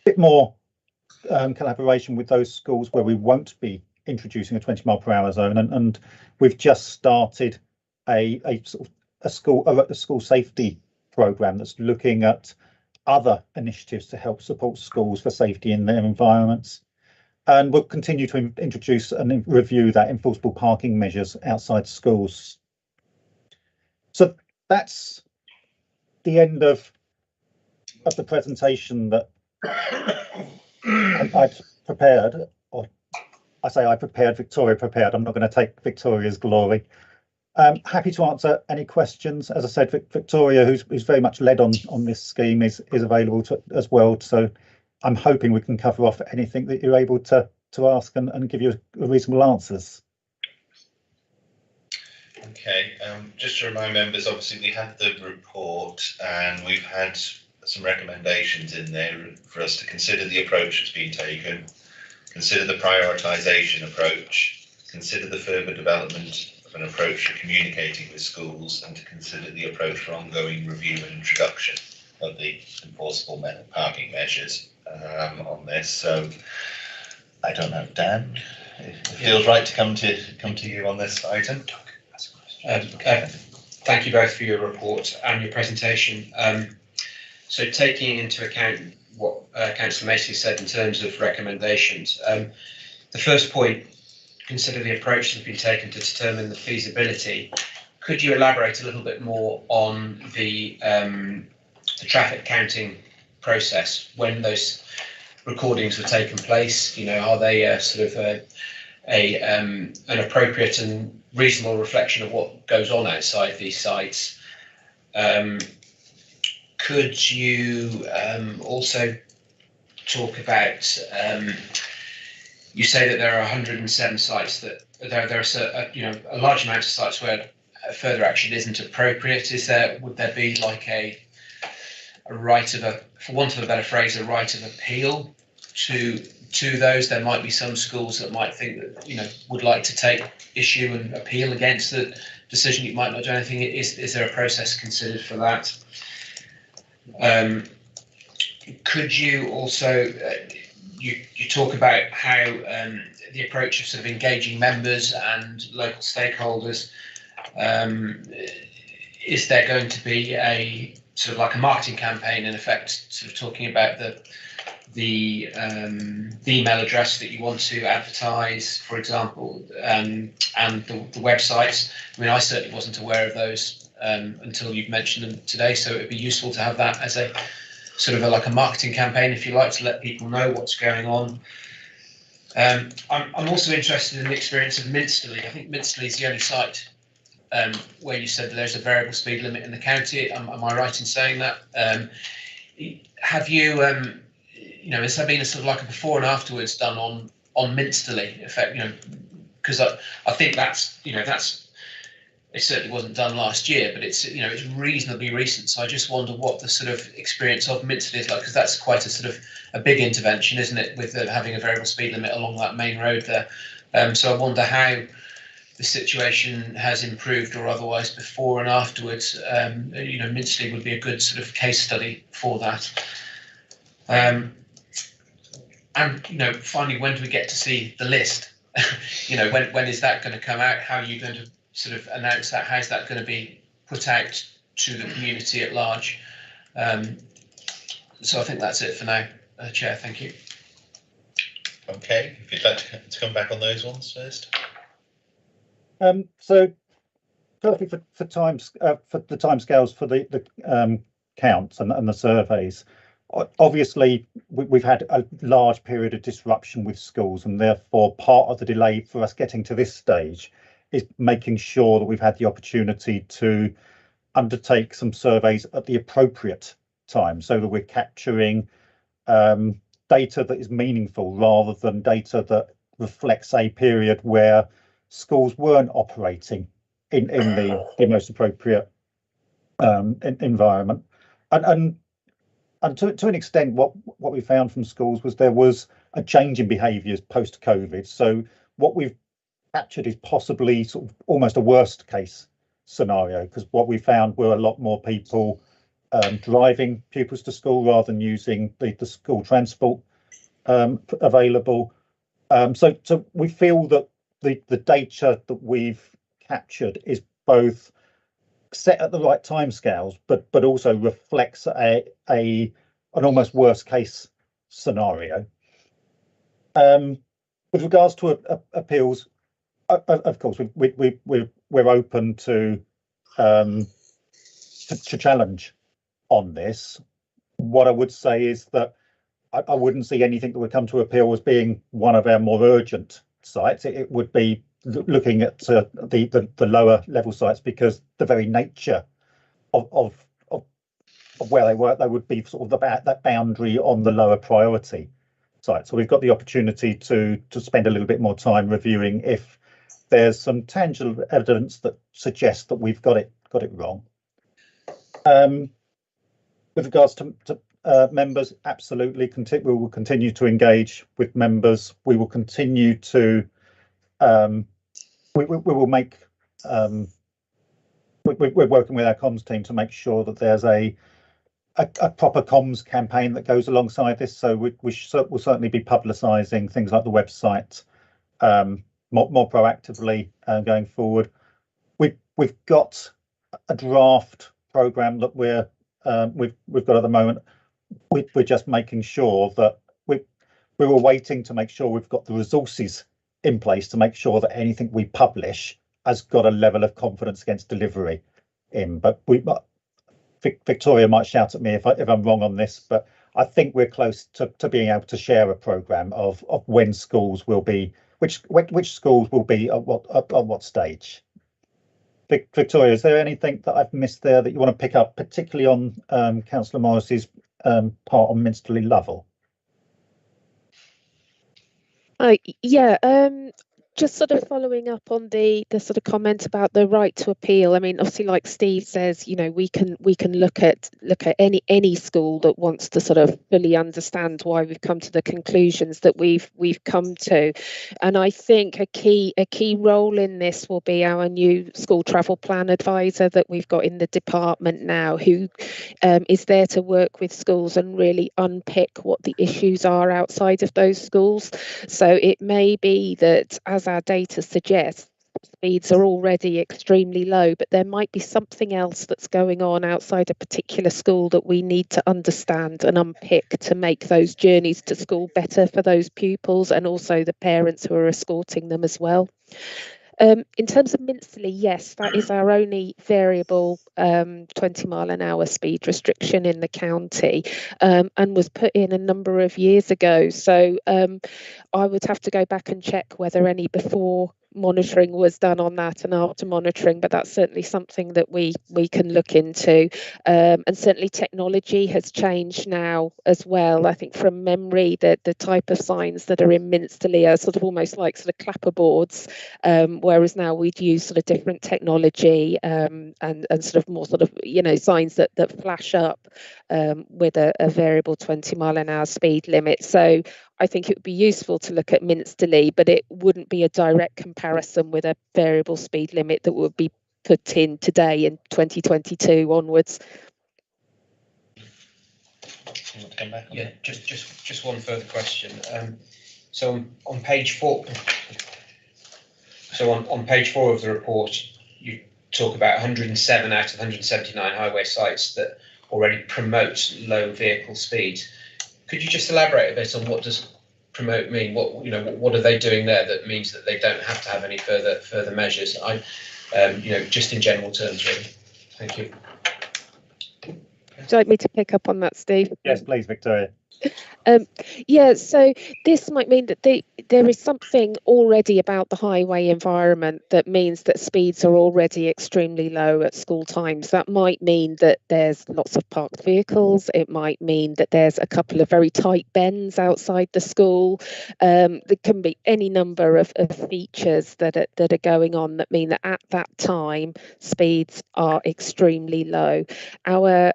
[SPEAKER 15] Bit more collaboration with those schools where we won't be introducing a 20-mile-per-hour zone, and we've just started a school safety programme that's looking at other initiatives to help support schools for safety in their environments, and we'll continue to introduce and review that enforceable parking measures outside schools. So that's the end of the presentation that I'd prepared, or I say I prepared, Victoria prepared. I'm not going to take Victoria's glory. Happy to answer any questions. As I said, Victoria, who's very much led on this scheme, is available as well. So I'm hoping we can cover off anything that you're able to ask and give you reasonable answers.
[SPEAKER 1] Okay, just to remind members, obviously we have the report and we've had some recommendations in there for us to consider the approach that's been taken, consider the prioritisation approach, consider the further development of an approach for communicating with schools, and to consider the approach for ongoing review and introduction of the enforceable parking measures on this. So I don't know, Dan, it feels right to come to you on this item.
[SPEAKER 13] Thank you both for your report and your presentation. So taking into account what Councillor Macy said in terms of recommendations, the first point, consider the approach that's been taken to determine the feasibility. Could you elaborate a little bit more on the traffic counting process, when those recordings were taken place? You know, are they sort of an appropriate and reasonable reflection of what goes on outside these sites? Could you also talk about you say that there are 107 sites that there are a large amount of sites where further action isn't appropriate. Would there be like a right of for want of a better phrase, a right of appeal to those? There might be some schools that might think that would like to take issue and appeal against the decision. You might not do anything. Is there a process considered for that? Could you also you talk about how the approach of sort of engaging members and local stakeholders, is there going to be a sort of like a marketing campaign in effect, sort of talking about the email address that you want to advertise, for example, and the websites? I mean, I certainly wasn't aware of those until you've mentioned them today, so it'd be useful to have that as a sort of like a marketing campaign, if you like, to let people know what's going on. I'm also interested in the experience of Minsterley. I think Minsterley is the only site where you said that there's a variable speed limit in the county. Am I right in saying that? Have you, has there been a sort of like a before and afterwards done on Minsterley? In fact, because I think that's it certainly wasn't done last year, but it's it's reasonably recent. So I just wonder what the sort of experience of Minsterley is like, because that's quite a sort of a big intervention, isn't it, with having a variable speed limit along that main road there. So I wonder how the situation has improved or otherwise before and afterwards. Minsterley would be a good sort of case study for that. And finally, when do we get to see the list? When is that going to come out? How are you going to sort of announce that? How's that going to be put out to the community at large? So I think that's it for now, Chair. Thank you.
[SPEAKER 1] Okay, if you'd like to come back on those ones first.
[SPEAKER 15] So firstly, for the timescales for the counts and the surveys, obviously we've had a large period of disruption with schools, and therefore part of the delay for us getting to this stage is making sure that we've had the opportunity to undertake some surveys at the appropriate time, so that we're capturing data that is meaningful rather than data that reflects a period where schools weren't operating in the most appropriate environment. And to an extent, what we found from schools was there was a change in behaviours post-COVID. So what we've captured is possibly sort of almost a worst case scenario, because what we found were a lot more people driving pupils to school rather than using the school transport available. So we feel that the data that we've captured is both set at the right timescales, but also reflects an almost worst case scenario. With regards to appeals, of course, we're open to challenge on this. What I would say is that I wouldn't see anything that would come to appeal as being one of our more urgent sites. It would be looking at the lower level sites, because the very nature of where they work, they would be sort of about that boundary on the lower priority site. So we've got the opportunity to spend a little bit more time reviewing if there's some tangible evidence that suggests that we've got it wrong. With regards to members, absolutely, we will continue to engage with members. We will continue to we will make we're working with our comms team to make sure that there's a proper comms campaign that goes alongside this. So we'll certainly be publicising things like the website more proactively going forward. We've got a draft programme that we've got at the moment. We're just making sure that we were waiting to make sure we've got the resources in place to make sure that anything we publish has got a level of confidence against delivery in. But Victoria might shout at me if I'm wrong on this, but I think we're close to being able to share a programme of when schools will be, which schools will be at what stage. Victoria, is there anything that I've missed there that you want to pick up, particularly on Councillor Morris's part on Minsterley Lovell?
[SPEAKER 16] Yeah, just sort of following up on the sort of comment about the right to appeal. I mean, obviously, like Steve says, you know, we can look at any school that wants to sort of fully understand why we've come to the conclusions that we've come to, and I think a key role in this will be our new school travel plan advisor that we've got in the department now, who is there to work with schools and really unpick what the issues are outside of those schools. So it may be that, as our data suggests, speeds are already extremely low, but there might be something else that's going on outside a particular school that we need to understand and unpick to make those journeys to school better for those pupils and also the parents who are escorting them as well. In terms of Minsterley, yes, that is our only variable 20-mile-an-hour speed restriction in the county, and was put in a number of years ago. So I would have to go back and check whether any before monitoring was done on that and after monitoring, but that's certainly something that we can look into. And certainly technology has changed now as well. I think from memory that the type of signs that are in Minsterley are sort of almost like sort of clapperboards, whereas now we'd use sort of different technology and sort of more sort of, you know, signs that flash up with a variable 20-mile-an-hour speed limit. So I think it would be useful to look at Minsterley, but it wouldn't be a direct comparison with a variable speed limit that would be put in today in 2022 onwards.
[SPEAKER 13] Yeah, just one further question. So on page 4, on page 4 of the report, you talk about 107 out of 179 highway sites that already promote low vehicle speeds. Could you just elaborate a bit on what does promote mean? What are they doing there that means that they don't have to have any further measures? Just in general terms, really. Thank you.
[SPEAKER 16] Would you like me to pick up on that, Steve?
[SPEAKER 15] Yes, please, Victoria.
[SPEAKER 16] Yeah, so this might mean that there is something already about the highway environment that means that speeds are already extremely low at school times. That might mean that there's lots of parked vehicles. It might mean that there's a couple of very tight bends outside the school. There can be any number of features that are going on that mean that at that time speeds are extremely low. Our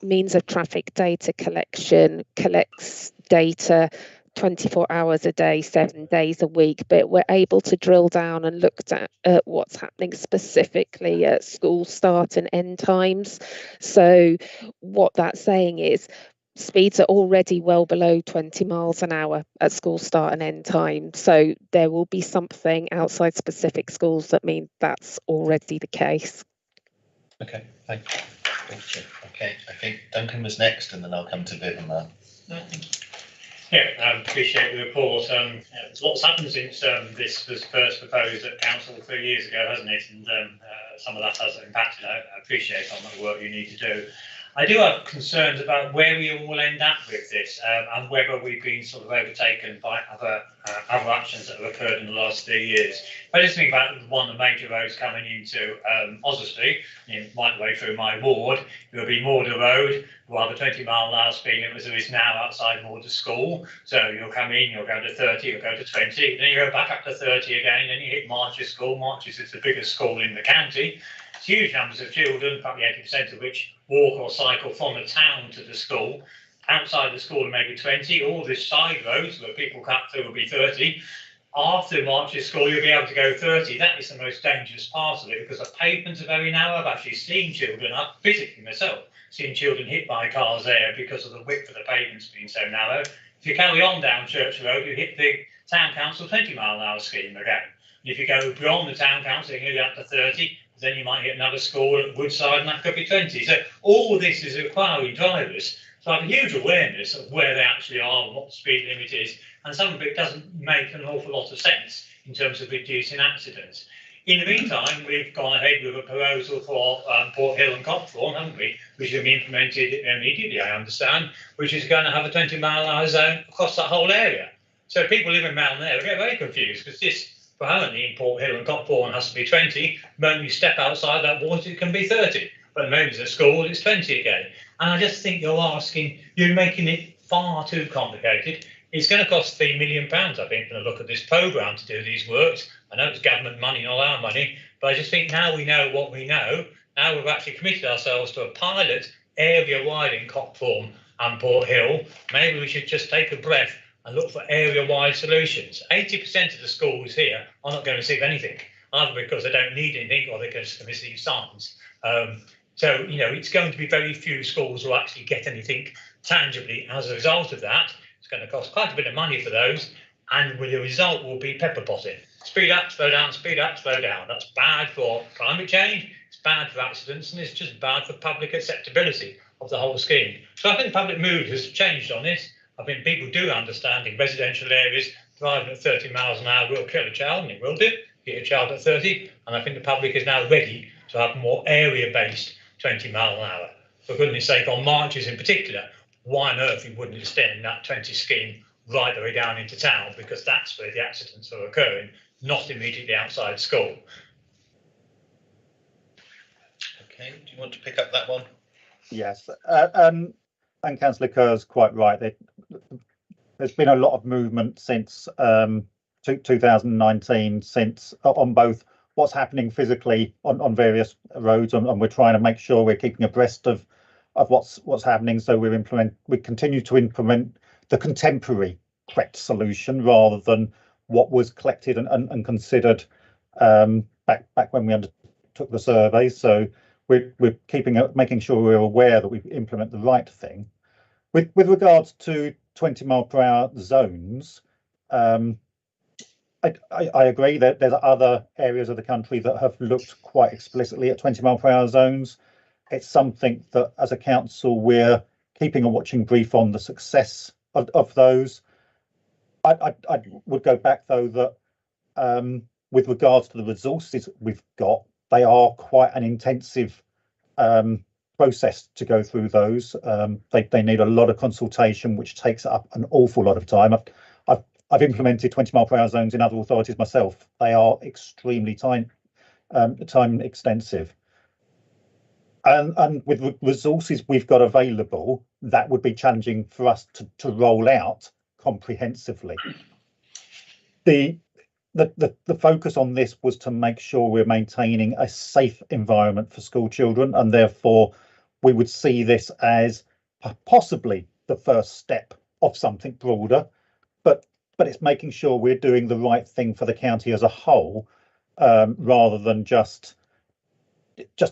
[SPEAKER 16] means of traffic data collection collects data 24 hours a day, 7 days a week, but we're able to drill down and look at what's happening specifically at school start and end times. So what that's saying is speeds are already well below 20 miles an hour at school start and end time. So there will be something outside specific schools that mean that's already the case.
[SPEAKER 1] Okay, thank you. Okay, I think Duncan was next, and then I'll come to Viv and that.
[SPEAKER 2] Yeah, I appreciate the report. Lots happened since this was first proposed at council 3 years ago, hasn't it? And some of that has impacted. I appreciate all the work you need to do. I do have concerns about where we all end up with this and whether we've been sort of overtaken by other actions that have occurred in the last 3 years. If I just think about one of the major roads coming into Oswestry, right the way through my ward, it will be Morder Road, while the 20-mile-an-hour speed limit as there is now outside Morder School. So you'll come in, you'll go to 30, you'll go to 20, then you go back up to 30 again, then you hit Marches School. Marches is the biggest school in the county. It's huge numbers of children, probably 80% of which walk or cycle from the town to the school. Outside the school, maybe 20. All the side roads where people cut through will be 30. After Marches School, you'll be able to go 30. That is the most dangerous part of it because the pavements are very narrow. I've actually seen children, I've physically myself, seen children hit by cars there because of the width of the pavements being so narrow. If you carry on down Church Road, you hit the Town Council 20-mile-an-hour scheme again. If you go beyond the Town Council, you can get up to 30. Then you might hit another school at Woodside, and that could be 20. So all this is requiring drivers to have a huge awareness of where they actually are and what the speed limit is. And some of it doesn't make an awful lot of sense in terms of reducing accidents. In the meantime, we've gone ahead with a proposal for Port Hill and Copthorne, haven't we? Which will be implemented immediately, I understand, which is going to have a 20-mile-an-hour zone across that whole area. So people living around there will get very confused because this, apparently in Port Hill and Copthorne has to be 20. The moment you step outside that water, it can be 30. But the moment it's at school, it's 20 again. And I just think you're making it far too complicated. It's going to cost £3 million, I think, when I look at this programme to do these works. I know it's government money, not our money, but I just think now we know what we know. Now we've actually committed ourselves to a pilot area-wide in Cockthorne and Port Hill. Maybe we should just take a breath and look for area-wide solutions. 80% of the schools here are not going to receive anything, either because they don't need anything or they're going to receive signs. So, you know, it's going to be very few schools who actually get anything tangibly as a result of that. It's going to cost quite a bit of money for those, and the result will be pepper potting. Speed up, slow down, speed up, slow down. That's bad for climate change, it's bad for accidents, and it's just bad for public acceptability of the whole scheme. So I think public mood has changed on this. I think people do understand in residential areas driving at 30 miles an hour will kill a child, and it will do, hit a child at 30, and I think the public is now ready to have more area-based 20 mile an hour. For goodness sake, on marches in particular, why on earth we wouldn't extend that 20 scheme right the way down into town, because that's where the accidents are occurring, not immediately outside school.
[SPEAKER 1] Okay, do you want to pick up that one?
[SPEAKER 15] Yes, and Councillor Kerr's quite right. There's been a lot of movement since 2019, since on both what's happening physically on various roads, and we're trying to make sure we're keeping abreast of what's happening. So we continue to implement the contemporary correct solution rather than what was collected and considered back when we undertook the survey. So we're making sure we're aware that we implement the right thing. With regards to 20 mile per hour zones, I agree that there's other areas of the country that have looked quite explicitly at 20 mile per hour zones. It's something that as a council we're keeping a watching brief on the success of those. I would go back though that with regards to the resources we've got, they are quite an intensive process to go through those. They need a lot of consultation, which takes up an awful lot of time. I've implemented 20 mile per hour zones in other authorities myself. They are extremely time extensive. And with resources we've got available, that would be challenging for us to roll out comprehensively. The focus on this was to make sure we're maintaining a safe environment for school children, and therefore we would see this as possibly the first step of something broader, but it's making sure we're doing the right thing for the county as a whole, rather than just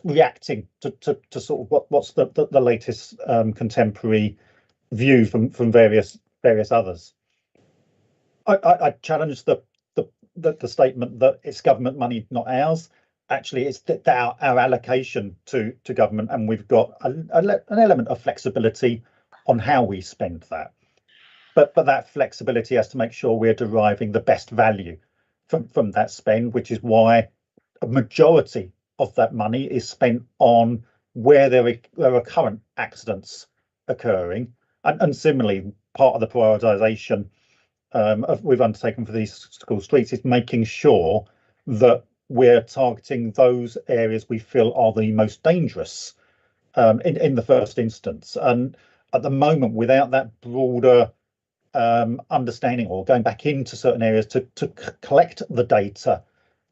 [SPEAKER 15] reacting to sort of what's the latest contemporary view from various others. I challenge the statement that it's government money, not ours. Actually, it's our allocation to government, and we've got an element of flexibility on how we spend that. But that flexibility has to make sure we're deriving the best value from that spend, which is why a majority of that money is spent on where there are current accidents occurring, and similarly, part of the prioritisation we've undertaken for these school streets is making sure that we're targeting those areas we feel are the most dangerous in the first instance. And at the moment, without that broader understanding or going back into certain areas to collect the data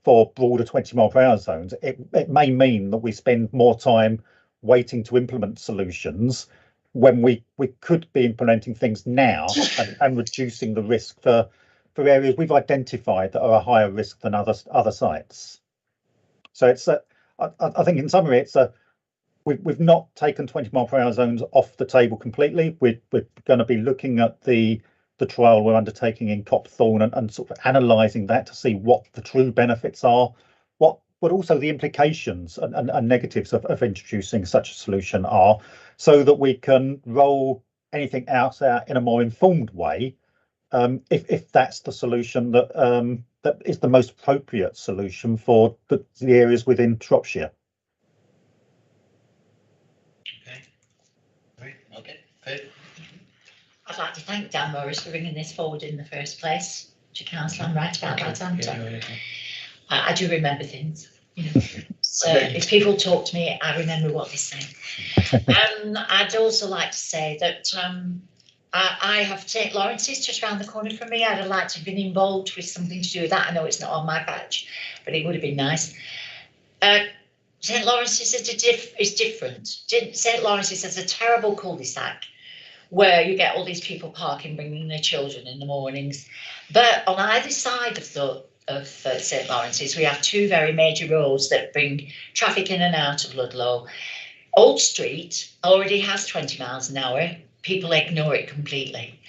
[SPEAKER 15] for broader 20 mile per hour zones, it may mean that we spend more time waiting to implement solutions when we could be implementing things now and reducing the risk for areas we've identified that are a higher risk than other sites. So it's I think in summary, we've not taken 20 mile per hour zones off the table completely. We're going to be looking at the trial we're undertaking in Copthorne and sort of analysing that to see what the true benefits are, but also the implications and negatives of introducing such a solution are, so that we can roll anything else out in a more informed way, if that's the solution that is the most appropriate solution for the areas within Shropshire.
[SPEAKER 1] Okay.
[SPEAKER 3] I'd like to thank Dan Morris for bringing this forward in the first place. Councillor, I'm right about that, aren't I? I do remember things, you know. So if people talk to me, I remember what they say. I'd also like to say that I have St Lawrence's just around the corner from me. I'd have liked to have been involved with something to do with that. I know it's not on my patch, but it would have been nice. St Lawrence's is different. St Lawrence's has a terrible cul-de-sac where you get all these people parking, bringing their children in the mornings. But on either side of St Lawrence's, we have two very major roads that bring traffic in and out of Ludlow. Old Street already has 20 miles an hour. People ignore it completely.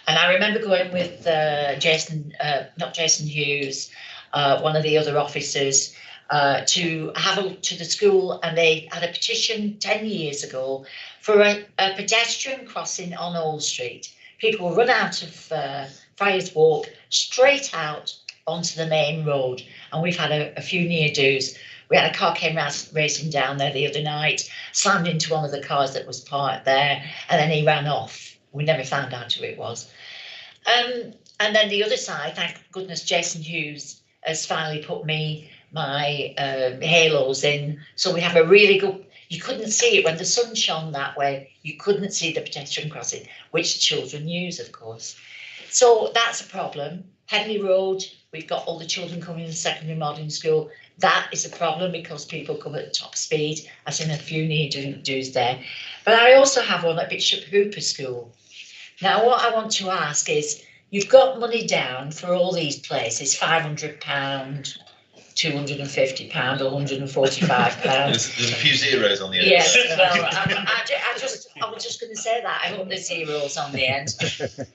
[SPEAKER 3] And I remember going with not Jason Hughes, one of the other officers, to the school, and they had a petition 10 years ago for a pedestrian crossing on Old Street. People run out of Friars Walk straight out onto the main road, and we've had a few near-dos. We had a car came racing down there the other night, slammed into one of the cars that was parked there, and then he ran off. We never found out who it was. And then the other side, thank goodness Jason Hughes has finally put my halos in, so we have a really good, you couldn't see it when the sun shone that way, you couldn't see the pedestrian crossing, which the children use, of course. So that's a problem. Henley Road, we've got all the children coming to secondary modern school. That is a problem because people come at top speed. I've seen a few near-dos there. But I also have one at Bishop Hooper School. Now, what I want to ask is, you've got money down for all these places, £500, £250 or £145.
[SPEAKER 1] There's a few zeros on the end.
[SPEAKER 3] Yes, well, I was just going to say that. I hope there's zeros on the end.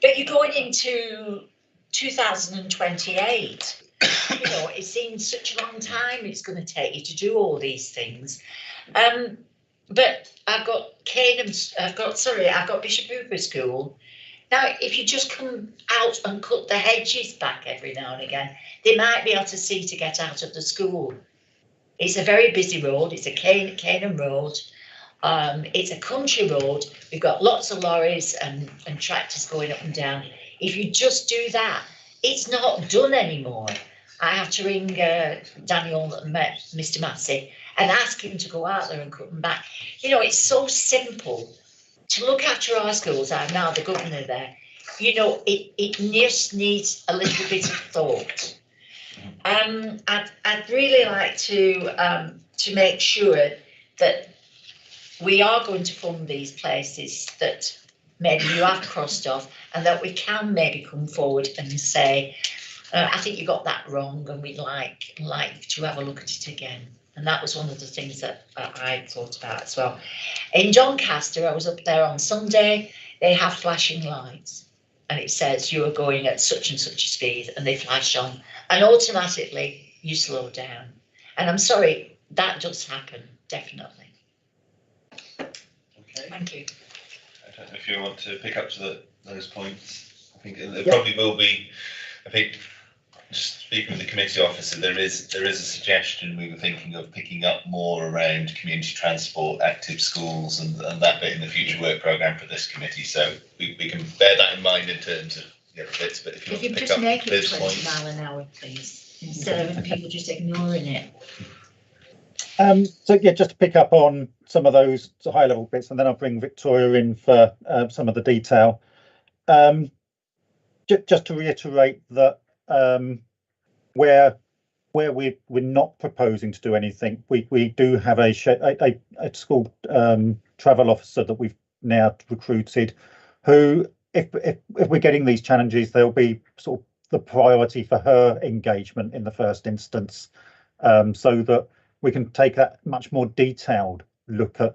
[SPEAKER 3] But you're going into 2028. You know, it seems such a long time it's going to take you to do all these things. But I've got Bishop Hooper School. Now, if you just come out and cut the hedges back every now and again, they might be able to see to get out of the school. It's a very busy road. It's a Canaan road. It's a country road. We've got lots of lorries and tractors going up and down. If you just do that, it's not done anymore. I have to ring Daniel, Mr. Massey, and ask him to go out there and cut them back. You know, it's so simple to look after our schools. I'm now the governor there. You know, it just needs a little bit of thought. I'd really like to make sure that we are going to fund these places that maybe you have crossed off, and that we can maybe come forward and say, I think you got that wrong, and we'd like to have a look at it again. And that was one of the things that I thought about as well. In Doncaster, I was up there on Sunday, they have flashing lights, and it says you are going at such and such a speed, and they flash on, and automatically you slow down. And I'm sorry, that does happen, definitely.
[SPEAKER 1] Okay.
[SPEAKER 3] Thank you.
[SPEAKER 1] I don't know if you want to pick up to those points. I think there probably will be, I think, just speaking with the committee officer, there is a suggestion we were thinking of picking up more around community transport, active schools, and that bit in the future work programme for this committee. So we can bear that in mind in terms of the other bits. But if you want to pick
[SPEAKER 3] just
[SPEAKER 1] up
[SPEAKER 3] make it
[SPEAKER 1] those
[SPEAKER 3] 20
[SPEAKER 1] points.
[SPEAKER 3] mile an hour, please, instead of people just ignoring it.
[SPEAKER 15] So yeah, just to pick up on some of those high level bits, and then I'll bring Victoria in for some of the detail. Just to reiterate that where we're not proposing to do anything, we do have a school travel officer that we've now recruited, who, if we're getting these challenges, there'll be sort of the priority for her engagement in the first instance, so that we can take a much more detailed look at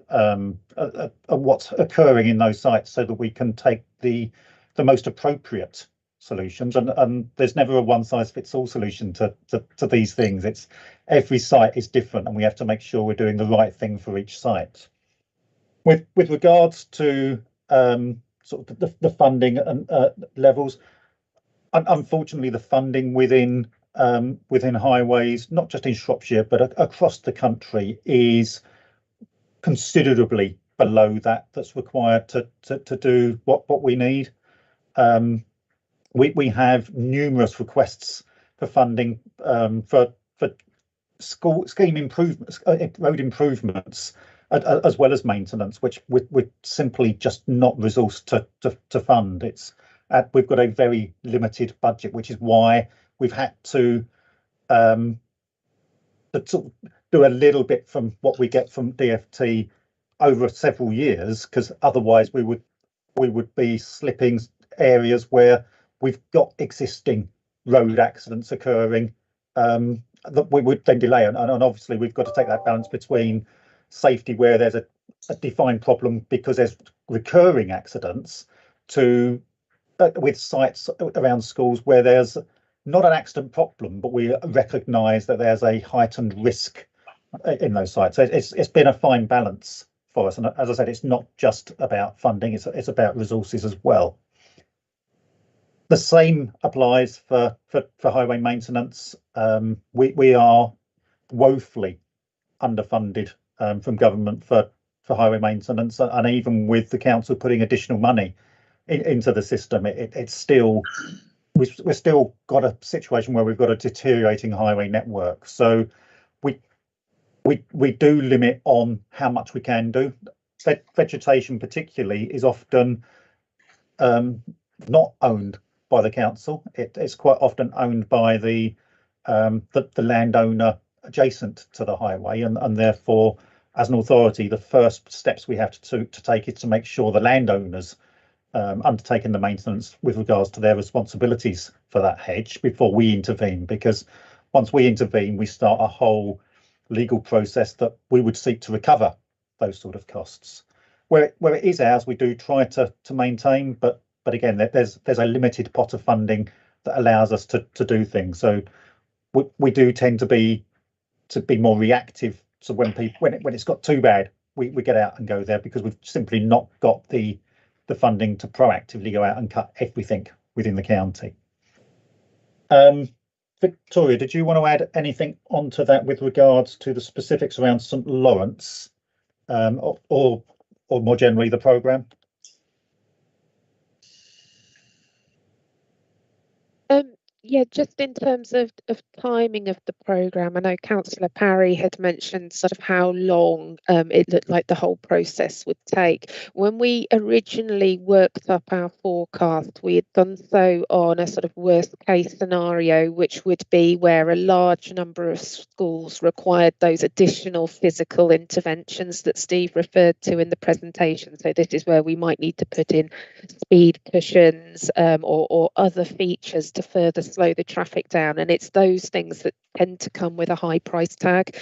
[SPEAKER 15] what's occurring in those sites, so that we can take the most appropriate solutions. And there's never a one-size-fits-all solution to these things. It's every site is different, and we have to make sure we're doing the right thing for each site. With regards to sort of the funding and levels, unfortunately, the funding within highways, not just in Shropshire but across the country, is considerably below that's required to do what we need. We have numerous requests for funding for scheme improvements, road improvements, as well as maintenance, which we're simply just not resourced to fund. We've got a very limited budget, which is why we've had to sort of do a little bit from what we get from DFT over several years, because otherwise we would be slipping areas where we've got existing road accidents occurring that we would then delay. And obviously we've got to take that balance between safety where there's a defined problem because there's recurring accidents to with sites around schools where there's not an accident problem, but we recognise that there's a heightened risk in those sites. So it's been a fine balance for us. And as I said, it's not just about funding, it's about resources as well. The same applies for highway maintenance. We are woefully underfunded from government for highway maintenance, and even with the council putting additional money into the system, it's still we've still got a situation where we've got a deteriorating highway network. So we do limit on how much we can do. Vegetation particularly is often not owned by the council. It's quite often owned by the landowner adjacent to the highway, and therefore, as an authority, the first steps we have to take is to make sure the landowners undertaking the maintenance with regards to their responsibilities for that hedge before we intervene, because once we intervene, we start a whole legal process that we would seek to recover those sort of costs. Where it is ours, we do try to maintain, but again, there's a limited pot of funding that allows us to do things. So we do tend to be more reactive. So when it's got too bad, we get out and go there because we've simply not got the funding to proactively go out and cut everything within the county. Victoria, did you want to add anything onto that with regards to the specifics around St Lawrence, or more generally the programme?
[SPEAKER 16] Yeah, just in terms of timing of the programme, I know Councillor Parry had mentioned sort of how long it looked like the whole process would take. When we originally worked up our forecast, we had done so on a sort of worst case scenario, which would be where a large number of schools required those additional physical interventions that Steve referred to in the presentation. So this is where we might need to put in speed cushions or other features to further slow the traffic down, and it's those things that tend to come with a high price tag.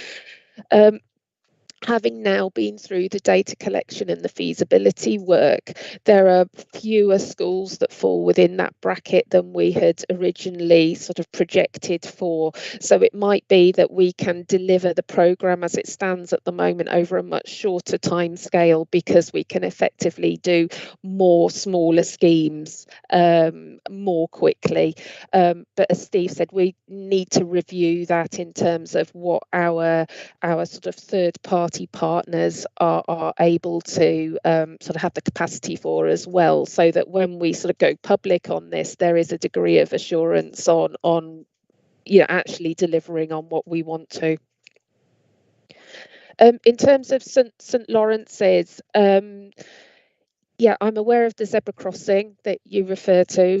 [SPEAKER 16] Having now been through the data collection and the feasibility work, there are fewer schools that fall within that bracket than we had originally sort of projected for. So it might be that we can deliver the programme as it stands at the moment over a much shorter time scale, because we can effectively do more smaller schemes more quickly. But as Steve said, we need to review that in terms of what our sort of third party partners are able to sort of have the capacity for as well, so that when we sort of go public on this, there is a degree of assurance on actually delivering on what we want to. In terms of St Lawrence's, yeah, I'm aware of the zebra crossing that you refer to,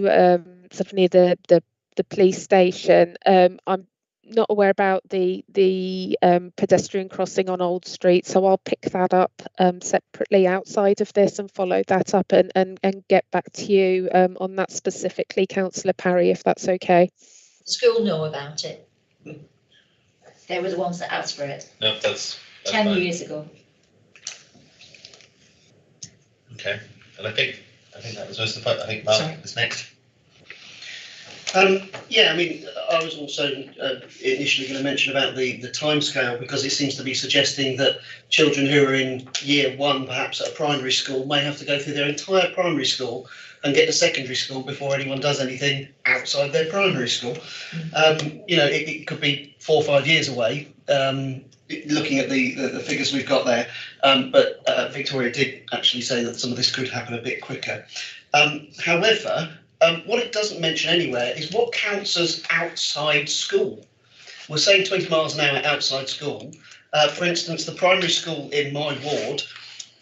[SPEAKER 16] sort of near the police station. I'm not aware about the pedestrian crossing on Old Street, so I'll pick that up separately outside of this and follow that up and get back to you on that specifically, Councillor Parry, if that's okay.
[SPEAKER 3] The school know about it. They were the ones that asked for it.
[SPEAKER 1] No, that's
[SPEAKER 3] 10
[SPEAKER 1] fine.
[SPEAKER 3] years ago.
[SPEAKER 1] Okay, and I think that was most of the part. I think Mark is next.
[SPEAKER 7] Yeah, I mean, I was also initially going to mention about the timescale, because it seems to be suggesting that children who are in year one, perhaps at a primary school, may have to go through their entire primary school and get to secondary school before anyone does anything outside their primary school. It could be 4 or 5 years away, looking at the figures we've got there. But Victoria did actually say that some of this could happen a bit quicker. However, what it doesn't mention anywhere is what counts as outside school. we're saying 20 miles an hour outside school. For instance, the primary school in my ward,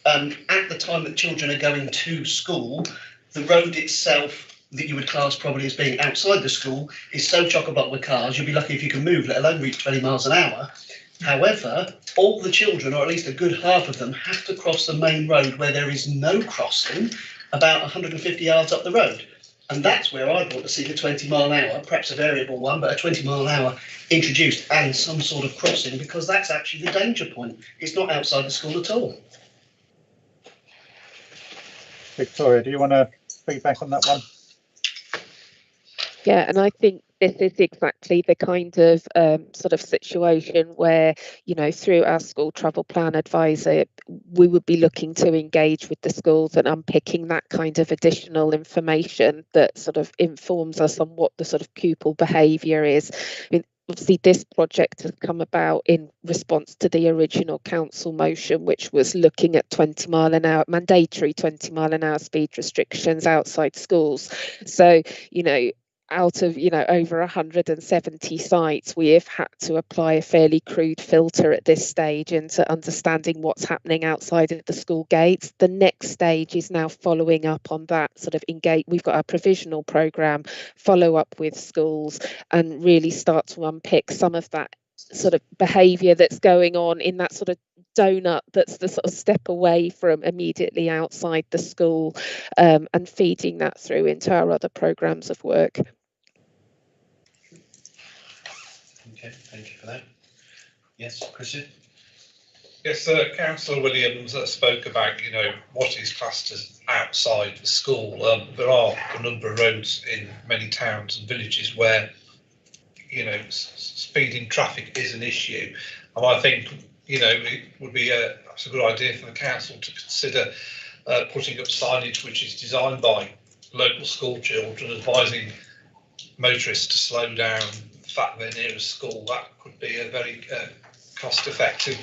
[SPEAKER 7] at the time that children are going to school, the road itself that you would class probably as being outside the school is so chock-a-block with cars, you'll be lucky if you can move, let alone reach 20 miles an hour. However, all the children, or at least a good half of them, have to cross the main road where there is no crossing about 150 yards up the road. And that's where I'd want to see the 20 mile an hour, perhaps a variable one, but a 20 mile an hour introduced and some sort of crossing, because that's actually the danger point. It's not outside the school at all.
[SPEAKER 15] Victoria, do you want to feedback on that one?
[SPEAKER 16] Yeah, and I think this is exactly the kind of sort of situation where, you know, through our school travel plan advisor, we would be looking to engage with the schools and unpicking that kind of additional information that sort of informs us on what the sort of pupil behaviour is. I mean, obviously, this project has come about in response to the original council motion, which was looking at 20 mile an hour, mandatory 20 mile an hour speed restrictions outside schools. So, you know, out of, you know, over 170 sites, we have had to apply a fairly crude filter at this stage into understanding what's happening outside of the school gates. The next stage is now following up on that sort of engage. We've got our provisional programme, follow up with schools and really start to unpick some of that sort of behaviour that's going on in that sort of donut that's the sort of step away from immediately outside the school, and feeding that through into our other programmes of work.
[SPEAKER 1] Okay, thank you for that. Yes, Christian?
[SPEAKER 6] Yes, Councillor Williams spoke about, you know, what is classed as outside the school. There are a number of roads in many towns and villages where, you know, speeding traffic is an issue. And I think, you know, it would be that's a good idea for the council to consider putting up signage which is designed by local school children, advising motorists to slow down, the fact they're near a school. That could be a very cost-effective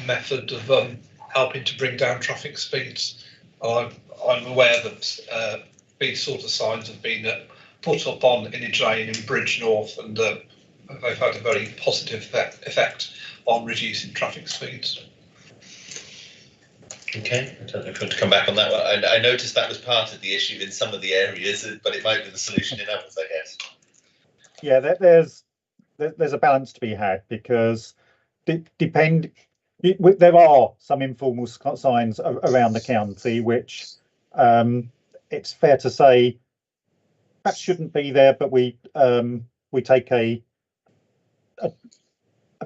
[SPEAKER 6] method of helping to bring down traffic speeds. I'm aware that these sort of signs have been put up on Innidrain in Bridgnorth, and they've had a very positive effect on reducing traffic speeds.
[SPEAKER 1] Okay, I don't know if you want to come back on that one. I noticed that was part of the issue in some of the areas, but it might be the solution in others, I guess.
[SPEAKER 15] Yeah, there's a balance to be had, because there are some informal signs around the county which it's fair to say perhaps shouldn't be there, but we take a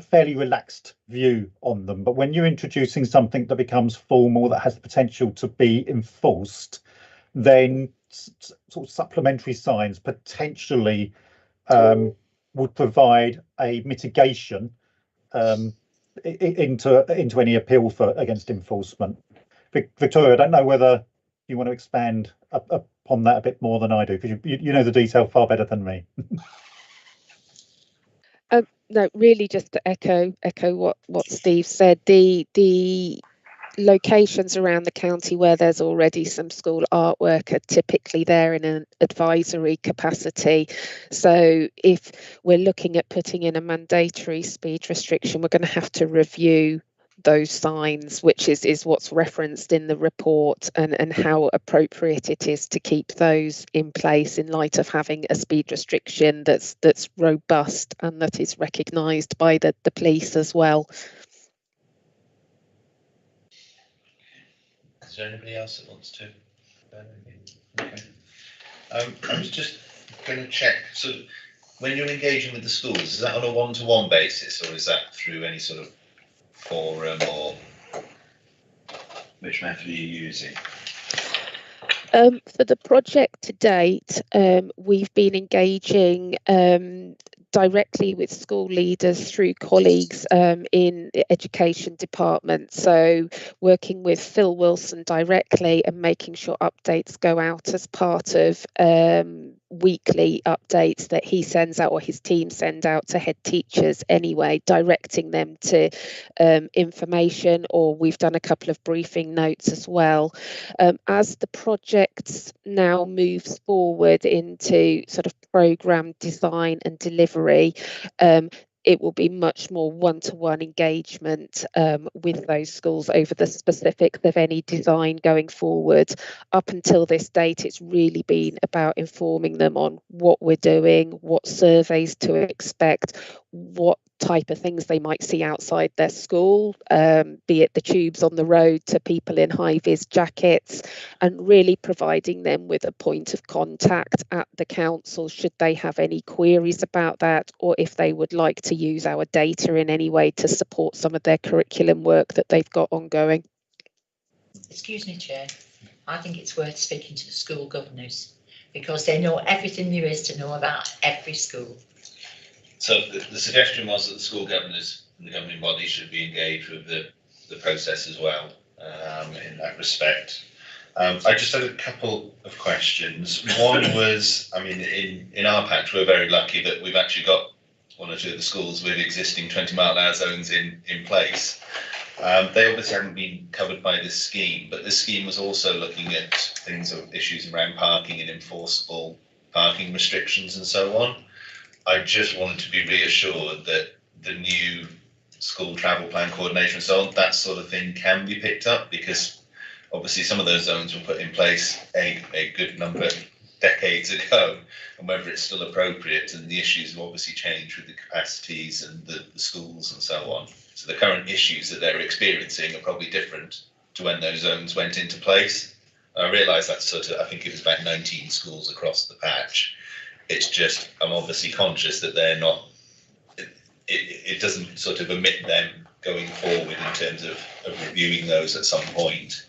[SPEAKER 15] fairly relaxed view on them. But when you're introducing something that becomes formal, that has the potential to be enforced, then sort of supplementary signs potentially would provide a mitigation into any appeal against enforcement. Victoria, I don't know whether you want to expand upon that a bit more than I do, because you know the detail far better than me.
[SPEAKER 16] No, really just to echo what Steve said. The locations around the county where there's already some school artwork are typically there in an advisory capacity. So if we're looking at putting in a mandatory speed restriction, we're going to have to review those signs, which is what's referenced in the report, and how appropriate it is to keep those in place in light of having a speed restriction that's robust and that is recognised by the police as well.
[SPEAKER 1] Is there anybody else that wants to? Okay. I was just going to check. So, when you're engaging with the schools, is that on a one-to-one basis, or is that through any sort of forum, or which method are you using?
[SPEAKER 16] For the project to date, we've been engaging directly with school leaders through colleagues in the education department. So working with Phil Wilson directly and making sure updates go out as part of weekly updates that he sends out, or his team send out to head teachers anyway, directing them to information, or we've done a couple of briefing notes as well. As the project now moves forward into sort of programme design and delivery, it will be much more one-to-one engagement with those schools over the specifics of any design going forward. Up until this date, it's really been about informing them on what we're doing, what surveys to expect, what type of things they might see outside their school, be it the tubes on the road to people in high-vis jackets, and really providing them with a point of contact at the council should they have any queries about that, or if they would like to use our data in any way to support some of their curriculum work that they've got ongoing.
[SPEAKER 3] Excuse me, Chair. I think it's worth speaking to the school governors because they know everything there is to know about every school.
[SPEAKER 1] So the suggestion was that the school governors and the governing body should be engaged with the process as well in that respect. I just had a couple of questions. One was, I mean, in our patch, we're very lucky that we've actually got one or two of the schools with existing 20-mile-an-hour zones in place. They obviously haven't been covered by this scheme, but this scheme was also looking at things of issues around parking and enforceable parking restrictions and so on. I just wanted to be reassured that the new school travel plan coordination and so on, that sort of thing can be picked up, because obviously some of those zones were put in place a good number of decades ago, and whether it's still appropriate, and the issues have obviously changed with the capacities and the schools and so on. So the current issues that they're experiencing are probably different to when those zones went into place. I realise that's sort of, I think it was about 19 schools across the patch. It's just, I'm obviously conscious that they're not, it doesn't sort of omit them going forward in terms of reviewing those at some point.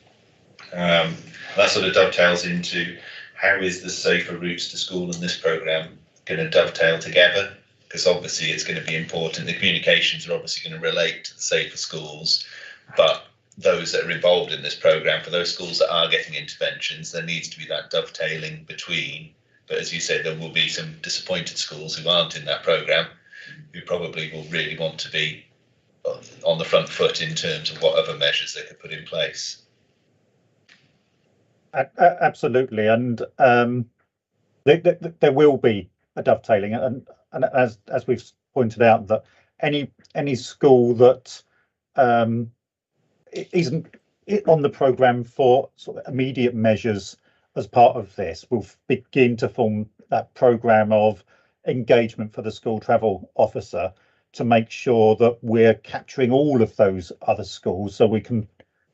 [SPEAKER 1] That sort of dovetails into how is the Safer Routes to School and this programme going to dovetail together? Because obviously it's going to be important. The communications are obviously going to relate to the Safer Schools, but those that are involved in this programme, for those schools that are getting interventions, there needs to be that dovetailing between. But as you said, there will be some disappointed schools who aren't in that programme, who probably will really want to be on the front foot in terms of what other measures they could put in place.
[SPEAKER 15] Absolutely, and there will be a dovetailing, and as we've pointed out, that any school that isn't on the programme for sort of immediate measures as part of this will begin to form that programme of engagement for the school travel officer to make sure that we're capturing all of those other schools so we can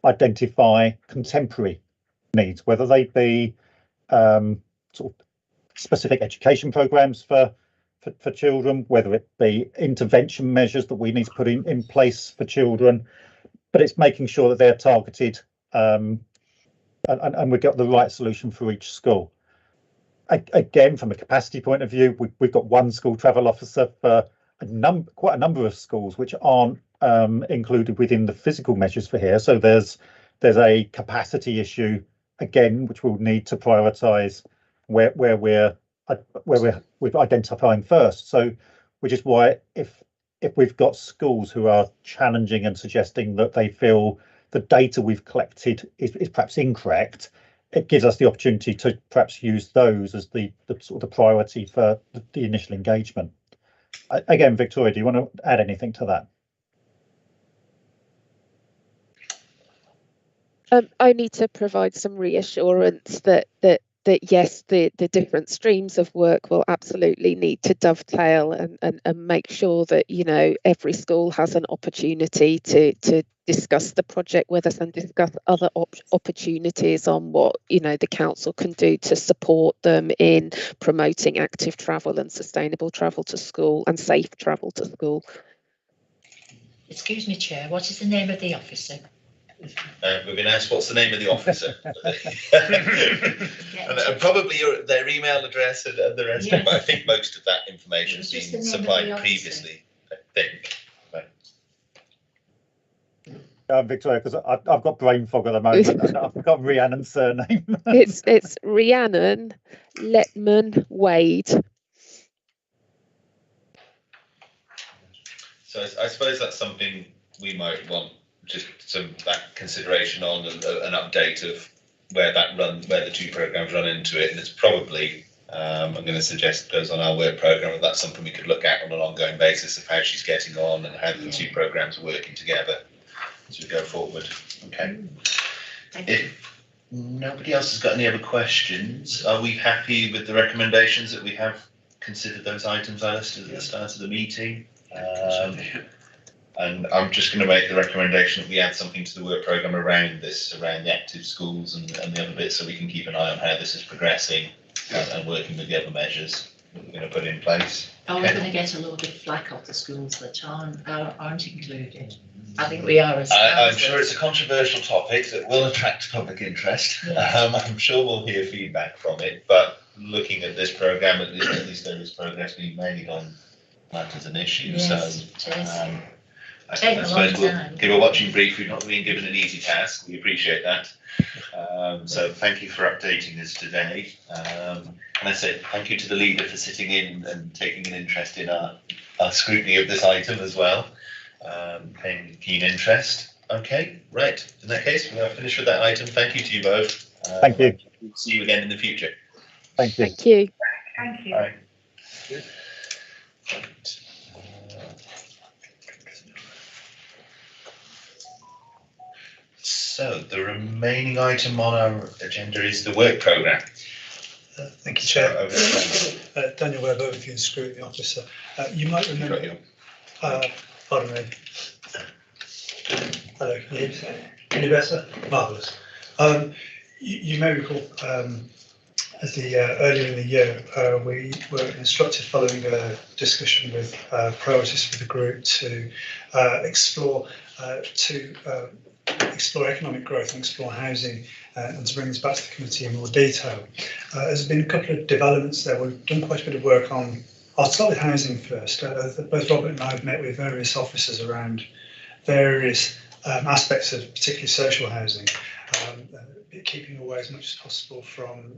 [SPEAKER 15] identify contemporary needs, whether they be sort of specific education programmes for children, whether it be intervention measures that we need to put in place for children, but it's making sure that they're targeted and we've got the right solution for each school. Again, from a capacity point of view, we've got one school travel officer for quite a number of schools which aren't included within the physical measures for here. So there's a capacity issue again, which we'll need to prioritise where we're identifying first. So, which is why if we've got schools who are challenging and suggesting that they feel the data we've collected is perhaps incorrect, it gives us the opportunity to perhaps use those as the sort of the priority for the initial engagement. Again, Victoria, do you want to add anything to that?
[SPEAKER 16] Only to provide some reassurance that yes, the different streams of work will absolutely need to dovetail and make sure that, you know, every school has an opportunity to discuss the project with us and discuss other opportunities on what, you know, the council can do to support them in promoting active travel and sustainable travel to school and safe travel to school.
[SPEAKER 3] Excuse me, Chair, what is the name of the officer?
[SPEAKER 1] We've been asked what's the name of the officer. and probably their email address and the rest of it, but I think most of that information has been supplied previously, I think.
[SPEAKER 15] Victoria, because I've got brain fog at the moment. I've forgotten Rhiannon's surname.
[SPEAKER 16] it's Rhiannon Letman Wade.
[SPEAKER 1] So I suppose that's something we might want just some that consideration on, an update of where the two programs run into it, and it's probably I'm going to suggest goes on our work programme, and that's something we could look at on an ongoing basis of how she's getting on and how the two programmes are working together as we go forward. Okay. If nobody else has got any other questions, are we happy with the recommendations that we have considered those items I listed at the start of the meeting? And I'm just going to make the recommendation that we add something to the work programme around this, around the active schools and the other bits, so we can keep an eye on how this is progressing and working with the other measures that we're going to put in place.
[SPEAKER 3] Are we going to get a load of flack off the schools that aren't included? I think we are as
[SPEAKER 1] I'm sure it's a controversial topic that will attract public interest.
[SPEAKER 3] Yes.
[SPEAKER 1] I'm sure we'll hear feedback from it, but looking at this programme, at least there is progress being made on matters and issues.
[SPEAKER 3] Yes,
[SPEAKER 1] So I
[SPEAKER 3] Take a
[SPEAKER 1] suppose
[SPEAKER 3] long
[SPEAKER 1] we'll
[SPEAKER 3] time.
[SPEAKER 1] give a watching brief. We've not been given an easy task. We appreciate that. So thank you for updating us today. And I say thank you to the leader for sitting in and taking an interest in our scrutiny of this item as well. Paying keen interest. Okay, right. In that case, we're finished with that item. Thank you to you both.
[SPEAKER 15] Thank you.
[SPEAKER 1] See you again in the future.
[SPEAKER 15] Thank you.
[SPEAKER 16] Thank you.
[SPEAKER 3] Thank you.
[SPEAKER 1] Bye. So the remaining item on our agenda is the work programme.
[SPEAKER 9] Thank you, Chair. Daniel Webb, Overview and Scrutiny Officer. You might remember. Pardon me. Hello, can you hear me? Any better? Marvellous. You may recall as earlier in the year, we were instructed following a discussion with priorities for the group to explore economic growth and explore housing and to bring this back to the committee in more detail. There's been a couple of developments there. We've done quite a bit of work on. I'll start with housing first. Both Robert and I have met with various officers around various aspects of particularly social housing, keeping away as much as possible from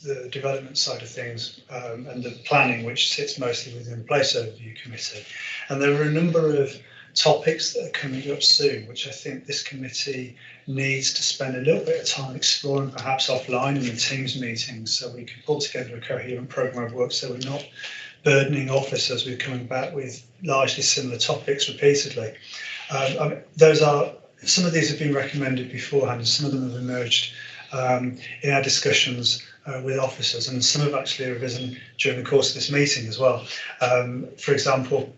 [SPEAKER 9] the development side of things and the planning, which sits mostly within the Place Overview Committee. And there are a number of topics that are coming up soon, which I think this committee needs to spend a little bit of time exploring, perhaps offline in the Teams meetings, so we can pull together a coherent programme of work so we're not burdening officers with coming back with largely similar topics repeatedly. Some of these have been recommended beforehand, and some of them have emerged in our discussions with officers, and some have actually arisen during the course of this meeting as well. For example,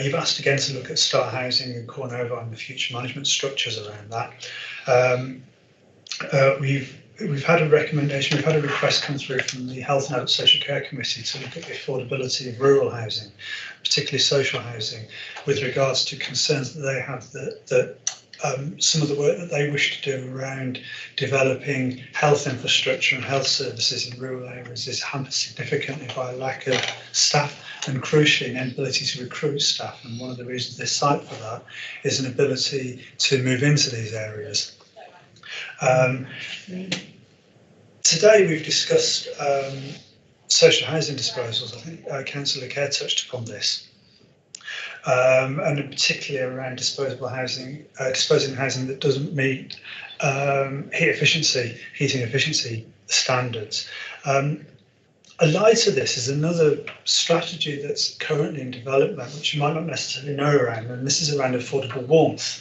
[SPEAKER 9] you've asked again to look at Start Housing and Cornova and the future management structures around that. We've had a recommendation, we've had a request come through from the Health and Adult Social Care Committee to look at the affordability of rural housing, particularly social housing, with regards to concerns that they have that some of the work that they wish to do around developing health infrastructure and health services in rural areas is hampered significantly by a lack of staff and crucially an inability to recruit staff. And one of the reasons they cite for that is an ability to move into these areas. Today we've discussed social housing disposals. I think Councillor Kerr touched upon this. And particularly around disposing housing that doesn't meet heating efficiency standards. Allied to this is another strategy that's currently in development, which you might not necessarily know around, and this is around affordable warmth,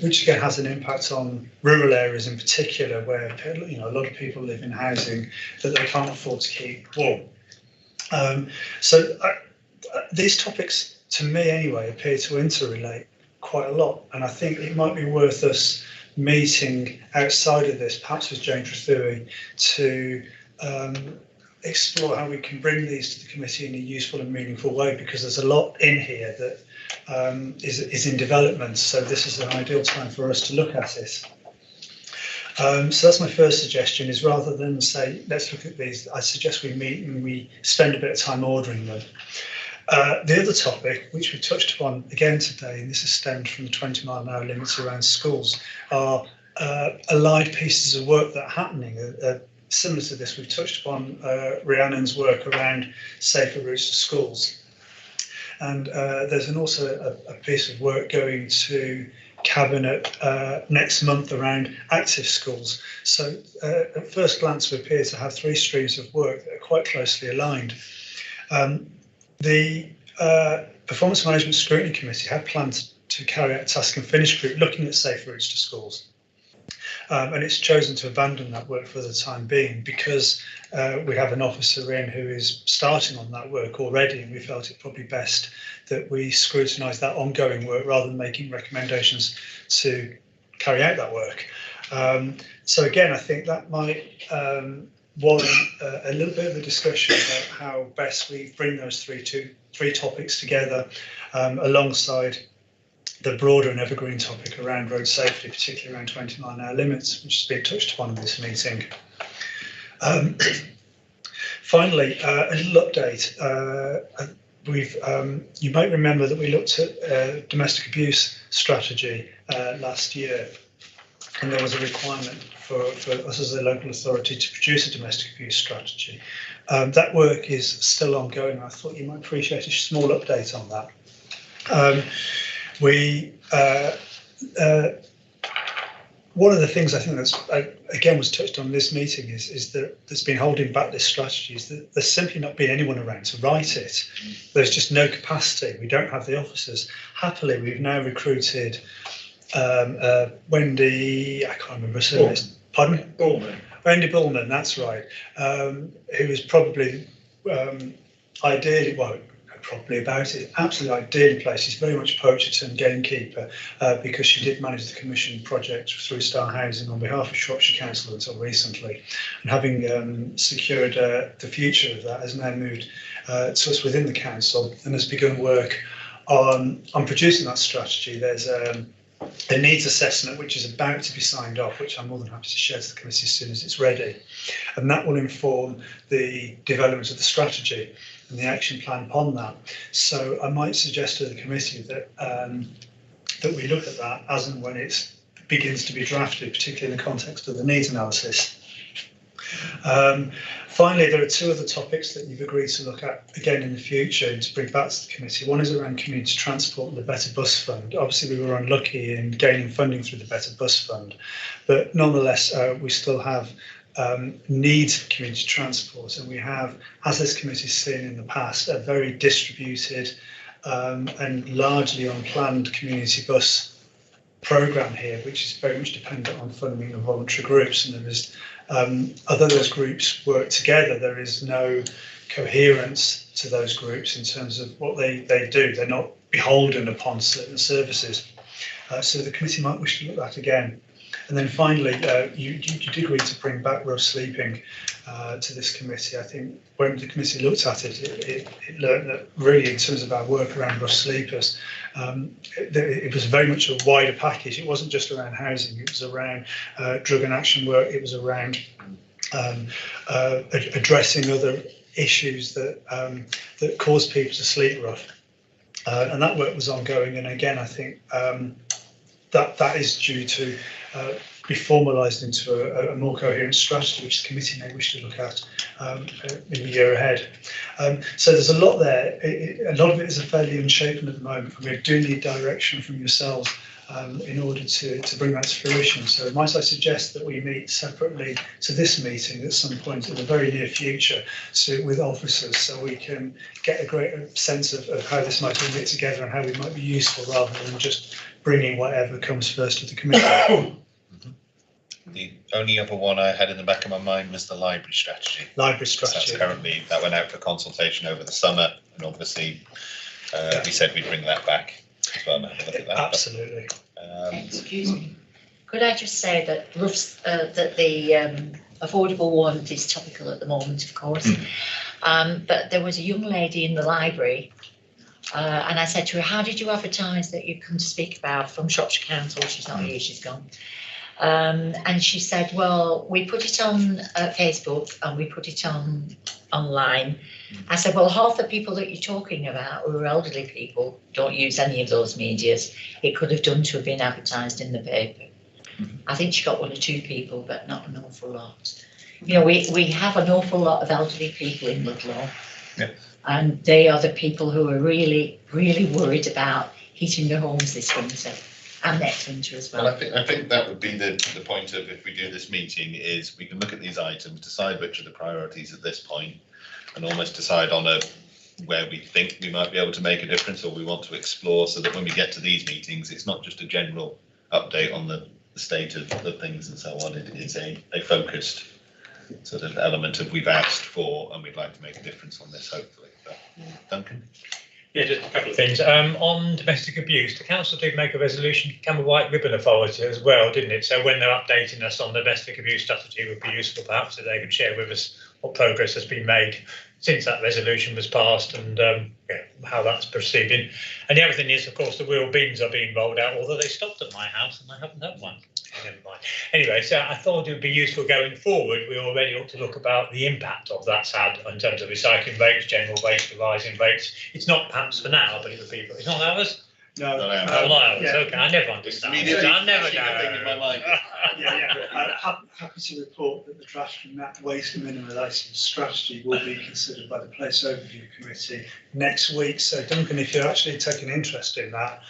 [SPEAKER 9] which again has an impact on rural areas in particular, where a lot of people live in housing that they can't afford to keep warm. These topics, to me anyway, appear to interrelate quite a lot, and I think it might be worth us meeting outside of this, perhaps with Jane Trethewey, to explore how we can bring these to the committee in a useful and meaningful way, because there's a lot in here that is in development, so this is an ideal time for us to look at it. So that's my first suggestion, is rather than say, let's look at these, I suggest we meet and we spend a bit of time ordering them. The other topic, which we touched upon again today, and this is stemmed from the 20-mile-an-hour limits around schools, are allied pieces of work that are happening. Similar to this, we've touched upon Rhiannon's work around safer routes to schools. And there's also a piece of work going to Cabinet next month around active schools. So at first glance, we appear to have three streams of work that are quite closely aligned. The Performance Management Scrutiny Committee had planned to carry out a task and finish group looking at safe routes to schools. And it's chosen to abandon that work for the time being because we have an officer in who is starting on that work already, and we felt it probably best that we scrutinise that ongoing work rather than making recommendations to carry out that work. So again, I think that might warrant a little bit of a discussion about how best we bring those three topics together alongside the broader and evergreen topic around road safety, particularly around 20-mile-an-hour limits, which has been touched upon in this meeting. Finally, a little update. You might remember that we looked at domestic abuse strategy last year, and there was a requirement for us as a local authority to produce a domestic abuse strategy. That work is still ongoing. I thought you might appreciate a small update on that. One of the things I think that's again was touched on in this meeting is that that's been holding back this strategy is that there's simply not been anyone around to write it. There's just no capacity. We don't have the officers. Happily, we've now recruited Wendy, I can't remember her surname. Pardon? Bullman. Wendy Bullman, that's right. Who is probably ideally, well, properly about it, absolutely ideally placed. She's very much poacher turned gamekeeper because she did manage the commission project through Star Housing on behalf of Shropshire Council until recently, and having secured the future of that, has now moved to us within the council and has begun work on producing that strategy. There's a needs assessment which is about to be signed off, which I'm more than happy to share to the committee as soon as it's ready, and that will inform the development of the strategy and the action plan upon that. So I might suggest to the committee that that we look at that as and when it begins to be drafted, particularly in the context of the needs analysis. Finally, there are two other topics that you've agreed to look at again in the future and to bring back to the committee. One is around community transport and the Better Bus Fund. Obviously, we were unlucky in gaining funding through the Better Bus Fund, but nonetheless, we still have needs for community transport, and we have, as this committee has seen in the past, a very distributed and largely unplanned community bus programme here, which is very much dependent on funding of voluntary groups. And there is, although those groups work together, there is no coherence to those groups in terms of what they do. They're not beholden upon certain services. So the committee might wish to look at that again. And then finally, you did agree to bring back rough sleeping to this committee. I think when the committee looked at it, it learned that really in terms of our work around rough sleepers, it was very much a wider package. It wasn't just around housing, it was around drug and action work, it was around addressing other issues that cause people to sleep rough. And that work was ongoing, and again, I think that is due to be formalised into a more coherent strategy, which the committee may wish to look at in the year ahead. So there's a lot there. A lot of it is fairly unshapen at the moment. We do need direction from yourselves in order to bring that to fruition. So might I suggest that we meet separately to this meeting at some point in the very near future with officers, so we can get a greater sense of how this might all knit together and how we might be useful rather than just bringing whatever comes first to the committee.
[SPEAKER 1] The only other one I had in the back of my mind was the library strategy.
[SPEAKER 9] Library strategy.
[SPEAKER 1] That went out for consultation over the summer, and obviously we said we'd bring that back as well. Have a look at that.
[SPEAKER 9] Absolutely.
[SPEAKER 3] Excuse me. Could I just say that that the affordable warrant is topical at the moment, of course, but there was a young lady in the library. And I said to her, how did you advertise that you come to speak about from Shropshire Council? She's not here, she's gone. And she said, well, we put it on Facebook and we put it on online. I said, well, half the people that you're talking about who are elderly people don't use any of those medias. It could have done to have been advertised in the paper. I think she got one or two people, but not an awful lot. You know, we have an awful lot of elderly people in Ludlow. Yeah. And they are the people who are really, really worried about heating their homes this winter. and next winter as well.
[SPEAKER 1] Well, I think that would be the point of, if we do this meeting, is we can look at these items, decide which are the priorities at this point, and almost decide on where we think we might be able to make a difference, or we want to explore, so that when we get to these meetings, it's not just a general update on the state of things and so on. It is a focused sort of element of, we've asked for and we'd like to make a difference on this, hopefully. But, Duncan?
[SPEAKER 2] Yeah, just a couple of things. On domestic abuse, the council did make a resolution to become a white ribbon authority as well, didn't it? So when they're updating us on the domestic abuse strategy, it would be useful perhaps that they could share with us what progress has been made since that resolution was passed, and how that's proceeding. And the other thing is, of course, the wheel bins are being rolled out, although they stopped at my house and I haven't had one. Never mind. Anyway, so I thought it would be useful going forward. We already ought to look about the impact of that's had in terms of recycling rates, general waste, rising rates. It's not perhaps for now, but it would be. It's not ours.
[SPEAKER 9] No,
[SPEAKER 1] Not
[SPEAKER 2] Oh,
[SPEAKER 1] ours.
[SPEAKER 2] not ours.
[SPEAKER 9] Yeah.
[SPEAKER 2] Okay, I never understand.
[SPEAKER 1] Immediately
[SPEAKER 2] I never
[SPEAKER 1] flashing a thing in my
[SPEAKER 2] know.
[SPEAKER 1] mind.
[SPEAKER 9] Happy to report that the draft from that waste minimisation strategy will be considered by the Place Overview Committee next week. So Duncan, if you're actually taking interest in that,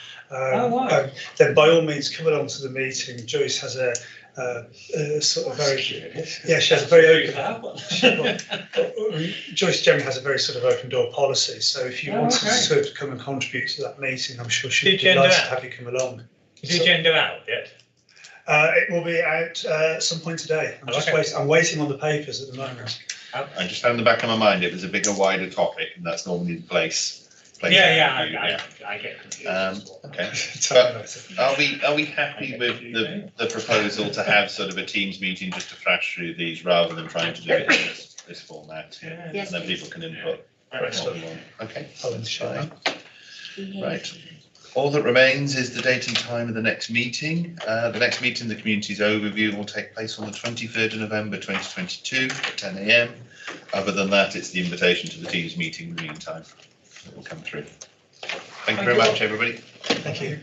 [SPEAKER 9] then by all means come along to the meeting. Joyce has a sort of very, she has a very open. Joyce generally has a very sort of open door policy. So if you want to sort of come and contribute to that meeting, I'm sure she'd be delighted to have you come along.
[SPEAKER 2] Is the agenda out yet?
[SPEAKER 9] It will be out at some point today. I'm just waiting. I'm waiting on the papers at the moment.
[SPEAKER 1] I just had in the back of my mind it was a bigger, wider topic, and that's normally the place.
[SPEAKER 2] I get confused.
[SPEAKER 1] Okay. But are we happy with the proposal to have sort of a Teams meeting just to flash through these, rather than trying to do it in this format?
[SPEAKER 3] Yes,
[SPEAKER 1] and then people can input. Okay, that's fine. Right. All that remains is the date and time of the next meeting. The next meeting, the Communities Overview, will take place on the 23rd of November 2022 at 10 AM. Other than that, it's the invitation to the Teams meeting in the meantime that will come through. Thank you very much, everybody.
[SPEAKER 9] Thank you.